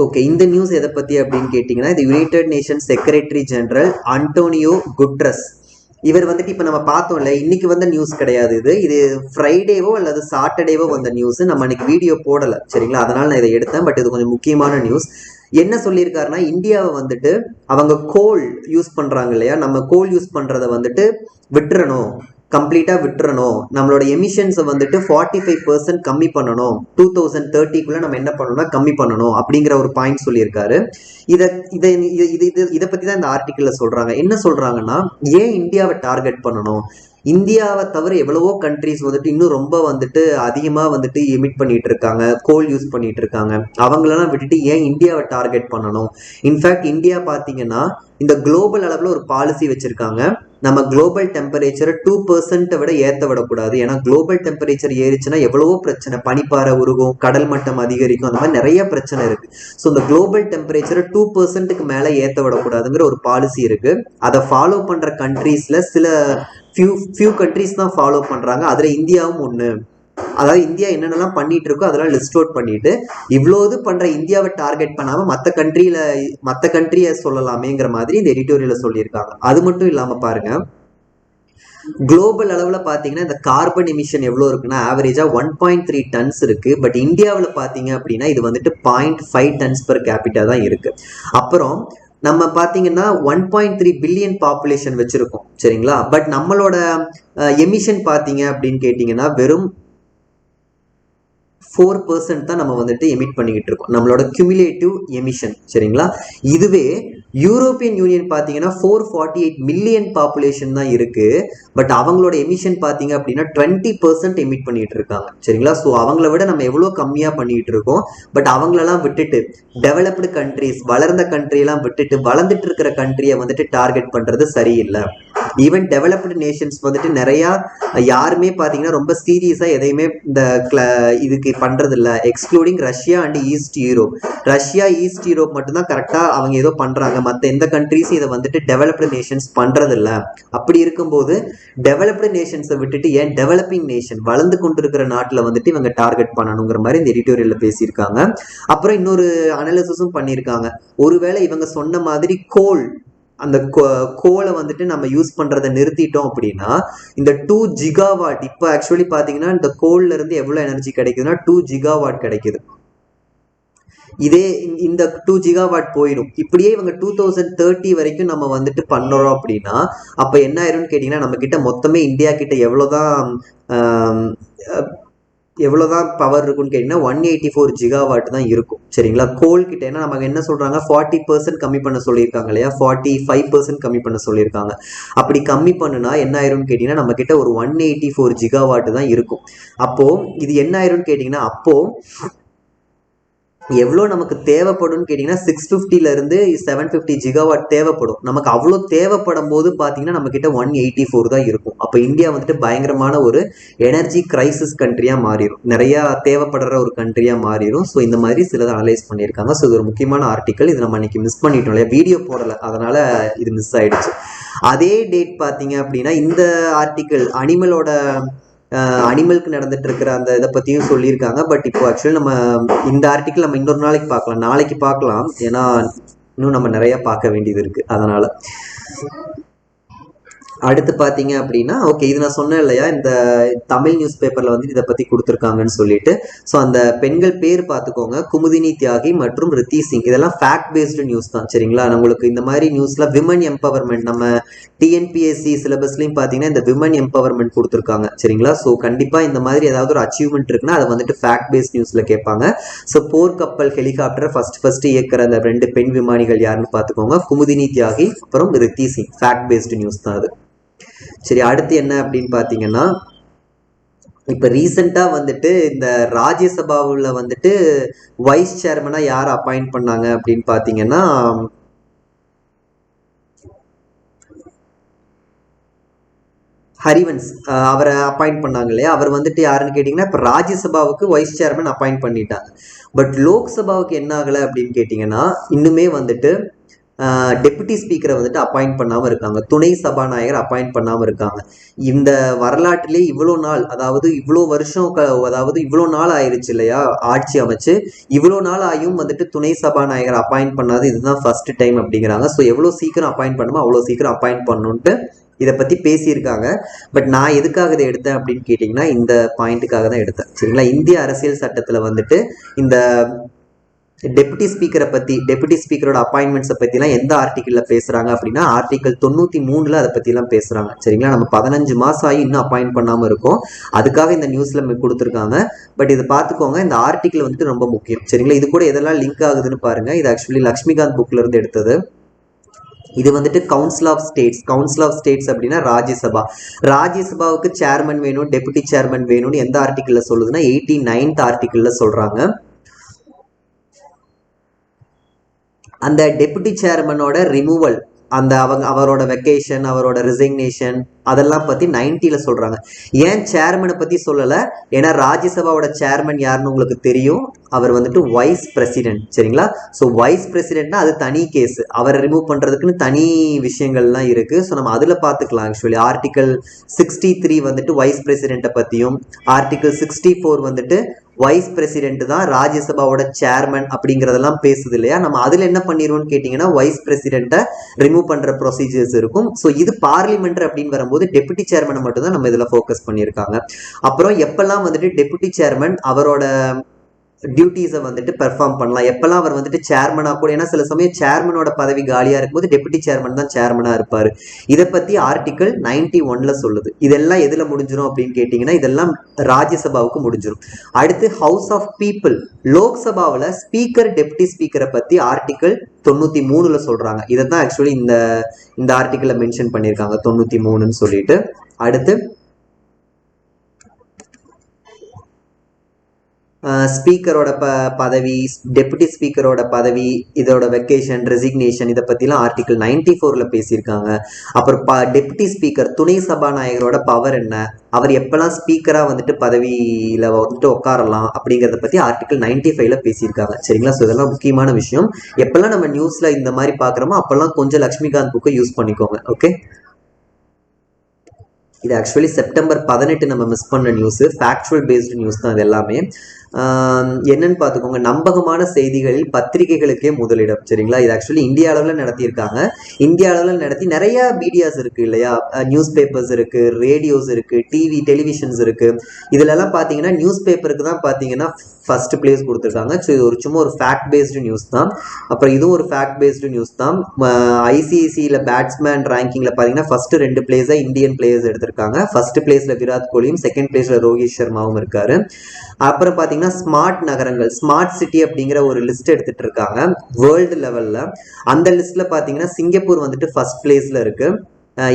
ஓகே, இந்த நியூஸ் எதை பற்றி அப்படின்னு கேட்டிங்கன்னா இது United Nations secretary general Antonio Guterres. இவர் வந்துட்டு இப்போ நம்ம பார்த்தோம்ல இன்னைக்கு வந்த நியூஸ் கிடையாது. இது ஃப்ரைடேவோ அல்லது சாட்டர்டேவோ வந்த நியூஸ். நம்ம அன்னைக்கு வீடியோ போடலை. சரிங்களா. அதனால நான் இதை எடுத்தேன். பட் இது கொஞ்சம் முக்கியமான நியூஸ். என்ன சொல்லியிருக்காருன்னா இந்தியாவை வந்துட்டு அவங்க கோல் யூஸ் பண்ணுறாங்க இல்லையா, நம்ம கோல் யூஸ் பண்ணுறதை வந்துட்டு விட்டுறணும், கம்ப்ளீட்டாக விட்டுறணும். நம்மளோட எமிஷன்ஸை வந்துட்டு 45% கம்மி பண்ணணும். 2030 நம்ம என்ன பண்ணணும்னா கம்மி பண்ணணும் அப்படிங்கிற ஒரு பாயிண்ட் சொல்லியிருக்காரு. இதை பற்றி தான் இந்த ஆர்டிக்கிளில் சொல்கிறாங்க. என்ன சொல்கிறாங்கன்னா ஏன் இந்தியாவை டார்கெட் பண்ணணும், இந்தியாவை தவிர எவ்வளவோ கண்ட்ரிஸ் வந்துட்டு இன்னும் ரொம்ப வந்துட்டு அதிகமாக வந்துட்டு எமிட் பண்ணிட்டு இருக்காங்க, கோல் யூஸ் பண்ணிட்டு இருக்காங்க. அவங்களெல்லாம் விட்டுட்டு ஏன் இந்தியாவை டார்கெட் பண்ணணும். இன்ஃபேக்ட் இந்தியா பார்த்தீங்கன்னா இந்த குளோபல் அளவில் ஒரு பாலிசி வச்சிருக்காங்க. நம்ம குளோபல் டெம்பரேச்சரை 2% விட ஏற்ற விடக்கூடாது. ஏன்னா குளோபல் டெம்பரேச்சர் ஏறிச்சுன்னா எவ்வளவோ பிரச்சனை, பனிப்பாறை உருகும், கடல் மட்டம் அதிகரிக்கும், அந்த மாதிரி நிறைய பிரச்சனை இருக்கு. ஸோ இந்த குளோபல் டெம்பரேச்சரை 2%க்கு மேலே ஏற்ற விடக்கூடாதுங்கிற ஒரு பாலிசி இருக்கு. அதை ஃபாலோ பண்ற கண்ட்ரீஸ்ல சில ஃபியூ கண்ட்ரிஸ் தான் ஃபாலோ பண்றாங்க. அதுல இந்தியாவும் ஒன்று. அதாவது இந்தியா என்னென்னலாம் பண்ணிட்டு இருக்கோ அதெல்லாம் லிஸ்ட் அவுட் பண்ணிட்டு இவ்வளோ இது பண்ற இந்தியாவை டார்கெட் பண்ணாம மற்ற கண்ட்ரியை சொல்லலாமேங்கிற மாதிரி இந்த எடிட்டோரியல சொல்லியிருக்காங்க. அது மட்டும் இல்லாம பாருங்க, குளோபல் அளவில் பார்த்தீங்கன்னா இந்த கார்பன் எமிஷன் எவ்வளோ இருக்குன்னா ஆவரேஜா 1.3 டன்ஸ் இருக்கு. பட் இந்தியாவில் பார்த்தீங்க அப்படின்னா இது வந்துட்டு 0.5 டன்ஸ் பெர் கேபிட்டா தான் இருக்கு. அப்புறம் நம்ம பாத்தீங்கன்னா 1.3 பில்லியன் பாப்புலேஷன் வச்சிருக்கோம் சரிங்களா. பட் நம்மளோட எமிஷன் பாத்தீங்க அப்படின்னு கேட்டீங்கன்னா வெறும் 4% தான் நம்ம வந்துட்டு எமிட் பண்ணிக்கிட்டு இருக்கோம், நம்மளோட கியூமுலேட்டிவ் எமிஷன் சரிங்களா. இதுவே யூரோப்பியன் யூனியன் பார்த்தீங்கன்னா 448 மில்லியன் பாப்புலேஷன் தான் இருக்கு. பட் அவங்களோட எமிஷன் பார்த்தீங்க அப்படின்னா 20% எமிட் பண்ணிட்டு இருக்காங்க சரிங்களா. ஸோ அவங்கள விட நம்ம எவ்வளோ கம்மியாக பண்ணிட்டு இருக்கோம். பட் அவங்களெல்லாம் விட்டுட்டு டெவலப்டு கண்ட்ரிஸ், வளர்ந்த கண்ட்ரியெல்லாம் விட்டுட்டு வளர்ந்துட்டு இருக்கிற கண்ட்ரியை வந்துட்டு டார்கெட் பண்ணுறது சரியில்லை. ஈவன் டெவலப்டு நேஷன்ஸ் வந்துட்டு நிறையா யாருமே பார்த்தீங்கன்னா ரொம்ப சீரியஸாக எதையுமே இந்த இதுக்கு பண்றது இல்லை, excluding Russia and east Europe. Russia east Europe மட்டும்தான் கரெக்டாக அவங்க ஏதோ பண்ணுறாங்க, மற்ற எந்த கண்ட்ரிஸும் இதை வந்துட்டு டெவலப்டு நேஷன்ஸ் பண்ணுறது இல்லை. அப்படி இருக்கும்போது டெவலப்டு நேஷன்ஸை விட்டுட்டு ஏன் டெவலப்பிங் நேஷன் வளர்ந்து கொண்டு இருக்கிற நாட்டில் வந்துட்டு இவங்க டார்கெட் பண்ணணுங்கிற மாதிரி இந்த எடிட்டோரியலில் பேசியிருக்காங்க. அப்புறம் இன்னொரு அனாலிசிஸும் பண்ணியிருக்காங்க. ஒருவேளை இவங்க சொன்ன மாதிரி அந்த கோலை வந்துட்டு நம்ம யூஸ் பண்றதை நிறுத்திட்டோம் அப்படின்னா இந்த 2 ஜிகாவாட், இப்போ ஆக்சுவலி பாத்தீங்கன்னா இந்த கோல்ல இருந்து எவ்வளவு எனர்ஜி கிடைக்குதுன்னா 2 ஜிகாவாட் கிடைக்குது. இதே இந்த 2 ஜிகாவாட் போயிடும். இப்படியே இவங்க 2030 வரைக்கும் நம்ம வந்துட்டு பண்ணுறோம் அப்படின்னா அப்ப என்ன ஆயிரும்னு கேட்டீங்கன்னா நம்ம கிட்ட மொத்தமே இந்தியா கிட்ட எவ்வளோதான் பவர் இருக்குன்னு கேட்டிங்கன்னா 184 ஜிகாவாட் தான் இருக்கும் சரிங்களா. கோல் கிட்ட ஏன்னா நமக்கு என்ன சொல்கிறாங்க 40% கம்மி பண்ண சொல்லியிருக்காங்க இல்லையா, 45% கம்மி பண்ண சொல்லியிருக்காங்க. அப்படி கம்மி பண்ணுனா என்ன ஆயிரும்னு கேட்டிங்கன்னா நம்ம கிட்ட ஒரு 184 ஜிகாவாட் தான் இருக்கும். அப்போது இது என்ன ஆயிரும்னு கேட்டிங்கன்னா அப்போது எவ்வளோ நமக்கு தேவைப்படும் கேட்டிங்கன்னா 650 750 ஜிகாவாட் தேவைப்படும். நமக்கு அவ்வளோ தேவைப்படும் போது பார்த்தீங்கன்னா நம்ம கிட்ட 184 தான் இருக்கும். அப்போ இந்தியா வந்துட்டு பயங்கரமான ஒரு எனர்ஜி கிரைசிஸ் கண்ட்ரியாக மாறிடும், நிறையா தேவைப்படுற ஒரு கண்ட்ரியாக மாறிடும். ஸோ இந்த மாதிரி சிலதை அனலைஸ் பண்ணியிருக்காங்க. ஸோ இது ஒரு முக்கியமான ஆர்டிக்கல், இது நம்ம அன்னைக்கு மிஸ் பண்ணிட்டோம் இல்லையா, வீடியோ போடலை, அதனால இது மிஸ் ஆயிடுச்சு. அதே டேட் பார்த்தீங்க அப்படின்னா இந்த ஆர்டிக்கல் அனிமலுக்கு நடந்துட்டு இருக்கிற அந்த இதை பற்றியும் சொல்லியிருக்காங்க. பட் இப்போ ஆக்சுவலி நம்ம இந்த ஆர்டிக்கல் நம்ம இன்னொரு நாளைக்கு பார்க்கலாம், நாளைக்கு பார்க்கலாம், ஏன்னா இன்னும் நம்ம நிறைய பார்க்க வேண்டியது இருக்கு. அதனால அடுத்து பார்த்தீங்க அப்படின்னா ஓகே, இது நான் சொன்னேன் இல்லையா இந்த தமிழ் நியூஸ் பேப்பரில் வந்து இதை பற்றி கொடுத்துருக்காங்கன்னு சொல்லிட்டு. ஸோ அந்த பெண்கள் பேர் பார்த்துக்கோங்க, குமுதினி தியாகி மற்றும் ரித்தி சிங். இதெல்லாம் ஃபேக்ட் பேஸ்டு நியூஸ் தான் சரிங்களா. நம்மளுக்கு இந்த மாதிரி நியூஸில் விமன் எம்பவர்மெண்ட் நம்ம டிஎன்பிஎஸ்சி சிலபஸ்லையும் பார்த்தீங்கன்னா இந்த விமன் எம்பவர்மெண்ட் கொடுத்துருக்காங்க சரிங்களா. ஸோ கண்டிப்பாக இந்த மாதிரி ஏதாவது ஒரு அச்சீவ்மெண்ட் இருக்குன்னா அதை வந்துட்டு ஃபேக்ட் பேஸ்ட் நியூஸில் கேட்பாங்க. ஸோ போர்க்கப்பல் ஹெலிகாப்டரை ஃபர்ஸ்ட் இயக்கிற அந்த 2 பெண் விமானிகள் யாருன்னு பார்த்துக்கோங்க, குமுதினி தியாகி அப்புறம் Riddhi Singh. Fact based news தான் அது. சரி, அடுத்து என்ன அப்படின்னு பார்த்தீங்கன்னா இப்போ ரீசெண்டாக வந்துட்டு இந்த ராஜ்யசபாவில் வந்துட்டு வைஸ் சேர்மனாக யார் அப்பாயிண்ட் பண்ணாங்க அப்படின்னு பார்த்தீங்கன்னா ஹரிவன்ஸ் அவரை அப்பாயிண்ட் பண்ணாங்க இல்லையா. அவர் வந்துட்டு யாருன்னு கேட்டிங்கன்னா இப்போ ராஜ்யசபாவுக்கு வைஸ் சேர்மன் அப்பாயிண்ட் பண்ணிட்டாங்க. பட் லோக்சபாவுக்கு என்ன ஆகலை அப்படின்னு கேட்டிங்கன்னா இன்னுமே வந்துட்டு டெபுட்டி ஸ்பீக்கரை வந்துட்டு அப்பாயிண்ட் பண்ணாமல் இருக்காங்க, துணை சபாநாயகர் அப்பாயிண்ட் பண்ணாமல் இருக்காங்க. இந்த வரலாற்றிலே இவ்வளோ நாள், அதாவது இவ்வளோ வருஷம், அதாவது இவ்வளோ நாள் ஆயிடுச்சு இல்லையா ஆட்சி அமைச்சு, இவ்வளோ நாள் ஆகியும் வந்துட்டு துணை சபாநாயகர் அப்பாயிண்ட் பண்ணாது இதுதான் ஃபர்ஸ்ட் டைம் அப்படிங்கிறாங்க. ஸோ எவ்வளோ சீக்கிரம் அப்பாயிண்ட் பண்ணுமோ அவ்வளோ சீக்கிரம் அப்பாயிண்ட் பண்ணணுன்ட்டு இதை பற்றி பேசியிருக்காங்க. பட் நான் எதுக்காக இதை எடுத்தேன் அப்படின்னு கேட்டிங்கன்னா இந்த பாயிண்ட்டுக்காக தான் எடுத்தேன் சரிங்களா. இந்திய அரசியல் சட்டத்தில் வந்துட்டு இந்த டெபுட்டி ஸ்பீக்கரோட அப்பாயின்மெண்ட்ஸை பற்றிலாம் எந்த ஆர்டிக்கிளில் பேசுகிறாங்க அப்படின்னா ஆர்டிக்கல் 93 அதை பற்றிலாம் பேசுகிறாங்க சரிங்களா. நம்ம 15 மாதம் ஆகி இன்னும் அப்பாயிண்ட் பண்ணாமல் இருக்கோம், அதுக்காக இந்த நியூஸில் கொடுத்துருக்காங்க. பட் இதை பார்த்துக்கோங்க, இந்த ஆர்டிக்கிள் வந்துட்டு ரொம்ப முக்கியம் சரிங்களா. இது கூட எதெல்லாம் லிங்க் ஆகுதுன்னு பாருங்கள். இது ஆக்சுவலி லக்ஷ்மிகாந்த் புக்கில் இருந்து எடுத்தது. இது வந்துட்டு கவுன்சில் ஆஃப் ஸ்டேட்ஸ் அப்படின்னா ராஜ்யசபாவுக்கு சேர்மன் வேணும், டெபுட்டி சேர்மன் வேணும்னு எந்த ஆர்டிக்கிளில் சொல்லுதுன்னா 89th ஆர்டிக்கிளில் சொல்கிறாங்க. அந்த டெபுட்டி சேர்மனோட ரிமூவல், அந்த அவரோட வெக்கேஷன், அவரோட ரிசைக்னேஷன் அதெல்லாம் பற்றி 90ல் சொல்கிறாங்க. ஏன் சேர்மனை பற்றி சொல்லலை, ஏன்னா ராஜ்யசபாவோட சேர்மன் யாருன்னு உங்களுக்கு தெரியும், அவர் வந்துட்டு வைஸ் பிரசிடென்ட் சரிங்களா. ஸோ வைஸ் பிரசிடென்ட்னா அது தனி கேஸ், அவரை ரிமூவ் பண்ணுறதுக்குன்னு தனி விஷயங்கள்லாம் இருக்குது. ஸோ நம்ம அதில் பார்த்துக்கலாம். ஆக்சுவலி ஆர்டிக்கல் 63 வந்துட்டு வைஸ் பிரசிடென்ட்டை பற்றியும், ஆர்டிக்கல் 64 வந்துட்டு வைஸ் பிரசிடென்ட் தான் ராஜ்யசபாவோட சேர்மன் அப்படிங்கிறதெல்லாம் பேசுது இல்லையா. நம்ம அதில் என்ன பண்ணிடுவோம்னு கேட்டிங்கன்னா வைஸ் பிரசிடென்ட்டை ரிமூவ் பண்ணுற ப்ரொசீஜர்ஸ் இருக்கும். ஸோ இது பார்லிமெண்ட் அப்படின்னு வரும்போது டெபுட்டி சேர்மனை மட்டும் தான் நம்ம இதில் ஃபோக்கஸ் பண்ணியிருக்காங்க. அப்புறம் எப்பெல்லாம் வந்துட்டு டெபுட்டி சேர்மன் அவரோட டியூட்டிஸை வந்துட்டு பெர்ஃபார்ம் பண்ணலாம். எப்பெல்லாம் அவர் வந்துட்டு சேர்மனா கூட, ஏன்னா சில சமயம் சேர்மனோட பதவி காலியா இருக்கும்போது டெபுட்டி சேர்மன் தான் சேர்மனா இருப்பாரு. இதை பத்தி ஆர்டிகல் 91ல சொல்லுது. இதெல்லாம் எதுல முடிஞ்சிடும் அப்படின்னு கேட்டீங்கன்னா இதெல்லாம் ராஜ்யசபாவுக்கு முடிஞ்சிடும். அடுத்து ஹவுஸ் ஆஃப் பீப்புள், லோக்சபாவில் ஸ்பீக்கர் டெப்டி ஸ்பீக்கரை பத்தி ஆர்டிகல் 93ல சொல்றாங்க. இதை தான் ஆக்சுவலி இந்த ஆர்டிக்கல்ல மென்ஷன் பண்ணியிருக்காங்க 93ன்னு சொல்லிட்டு. அடுத்து ஸ்பீக்கரோட பதவி, டெபுட்டி ஸ்பீக்கரோட பதவி, இதோட வெக்கேஷன், ரெசிக்னேஷன், இதை பற்றிலாம் ஆர்டிகல் 94ல பேசியிருக்காங்க. அப்புறம் டெபுட்டி ஸ்பீக்கர், துணை சபாநாயகரோட பவர் என்ன, அவர் எப்பெல்லாம் ஸ்பீக்கராக வந்துட்டு பதவியில் வந்துட்டு உட்காரலாம் அப்படிங்கிறத பற்றி ஆர்டிகல் 95ல பேசியிருக்காங்க. சரிங்களா? ஸோ இதெல்லாம் முக்கியமான விஷயம். எப்பெல்லாம் நம்ம நியூஸில் இந்த மாதிரி பார்க்குறோமோ அப்போல்லாம் கொஞ்சம் லக்ஷ்மிகாந்த் புக்கை யூஸ் பண்ணிக்கோங்க. ஓகே, இது ஆக்சுவலி செப்டம்பர் 18 நம்ம மிஸ் பண்ண நியூஸ், ஃபேக்சுவல் பேஸ்டு நியூஸ் தான் இது எல்லாமே. என்னன்னு பார்த்துக்கோங்க, நம்பகமான செய்திகளில் பத்திரிகைகளுக்கே முதலிடம். சரிங்களா? இது ஆக்சுவலி இந்திய அளவில் நடத்தியிருக்காங்க. இந்திய அளவில் நடத்தி நிறைய மீடியாஸ் இருக்கு இல்லையா, நியூஸ் பேப்பர்ஸ் இருக்கு, ரேடியோஸ் இருக்கு, டிவி டெலிவிஷன்ஸ் இருக்கு. இதுலலாம் பார்த்தீங்கன்னா நியூஸ் பேப்பருக்கு தான் பார்த்தீங்கன்னா ஃபர்ஸ்ட் பிளேஸ் கொடுத்துருக்காங்க. ஸோ இது சும்மா ஒரு ஃபேக்ட் பேஸ்டு நியூஸ் தான். அப்புறம் இதுவும் ஒரு ஃபேக்ட் பேஸ்டு நியூஸ் தான். ஐசிஐசியில் பேட்ஸ்மேன் ரேங்கிங்கில் பார்த்தீங்கன்னா ஃபர்ஸ்ட் 2 பிளேஸை இந்தியன் பிளேயர்ஸ் எடுத்திருக்காங்க. ஃபர்ஸ்ட் பிளேஸில் விராட் கோலியும், செகண்ட் பிளேஸில் ரோஹித் சர்மாவும் இருக்காரு. அப்புறம் பார்த்தீங்கன்னா ஸ்மார்ட் நகரங்கள், ஸ்மார்ட் சிட்டி அப்படிங்கிற ஒரு லிஸ்ட் எடுத்துட்டு இருக்காங்க வேர்ல்டு லெவலில். அந்த லிஸ்ட்டில் பார்த்தீங்கன்னா சிங்கப்பூர் வந்துட்டு ஃபர்ஸ்ட் பிளேஸில் இருக்கு.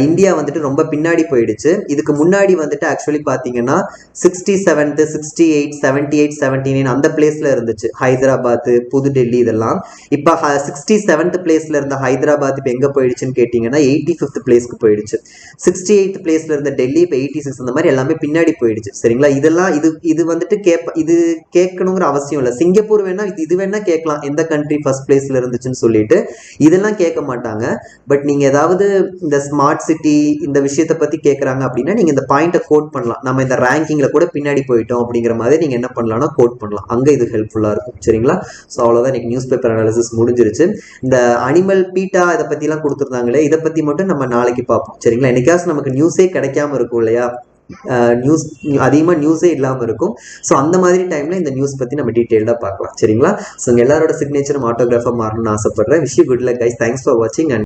இந்தியா வந்துட்டு ரொம்ப பின்னாடி போயிடுச்சு. இதுக்கு முன்னாடி வந்துட்டு ஆக்சுவலி பார்த்தீங்கன்னா 67th, 68, 78, 79 அந்த பிளேஸ்ல இருந்துச்சு ஹைதராபாத், புதுடெல்லி இதெல்லாம். இப்போ 67th பிளேஸ்ல இருந்த ஹைதராபாத் இப்போ எங்கே போயிடுச்சுன்னு கேட்டிங்கன்னா 85th பிளேஸ்க்கு போயிடுச்சு. 68th பிளேஸ்ல இருந்த டெல்லி இப்போ 86, அந்த மாதிரி எல்லாமே பின்னாடி போயிடுச்சு. சரிங்களா? இதெல்லாம் இது வந்துட்டு இது கேட்கணுங்கிற அவசியம் இல்லை. சிங்கப்பூர் வேணா இது வேணா கேட்கலாம், எந்த கண்ட்ரி ஃபர்ஸ்ட் பிளேஸ்ல இருந்துச்சுன்னு சொல்லிட்டு. இதெல்லாம் கேட்க மாட்டாங்க. பட் நீங்க ஏதாவது இந்த ஸ்மார்ட் சிட்டி இந்த விஷயத்தை பத்தி கேட்கறாங்க அப்படின்னா நீங்க இந்த பாயிண்ட்டை கோட் பண்ணலாம். நம்ம இந்த ரேங்கிங்ல கூட பின்னாடி போயிட்டோம் அப்படிங்கிற மாதிரி நீங்க என்ன பண்ணலாம்னா கோட் பண்ணலாம். அங்க இது ஹெல்ப்ஃபுல்லா இருக்கும். சரிங்களா? ஸோ அவ்வளோதான், இன்னைக்கு நியூஸ் பேப்பர் அனாலிசிஸ் முடிஞ்சிருச்சு. இந்த அனிமல் பீட்டா இதை பத்தி எல்லாம் கொடுத்துருந்தாங்களே, இதை பத்தி மட்டும் நம்ம நாளைக்கு பார்ப்போம். சரிங்களா? என்னைக்காச்சும் நமக்கு நியூஸே கிடைக்காம இருக்கும் இல்லையா, நியூஸ் அதிகமாக நியூஸே இல்லாமல் இருக்கும். ஸோ அந்த மாதிரி டைமில் இந்த நியூஸ் பற்றி நம்ம டீட்டெயில்டாக பார்க்கலாம். சரிங்களா? ஸோ எல்லாரோட சிக்னேச்சரும் ஆட்டோகிராஃபாக மாறணும்னு ஆசைப்படுறேன். Wish you good luck guys. Thanks for வாட்சிங். அண்ட்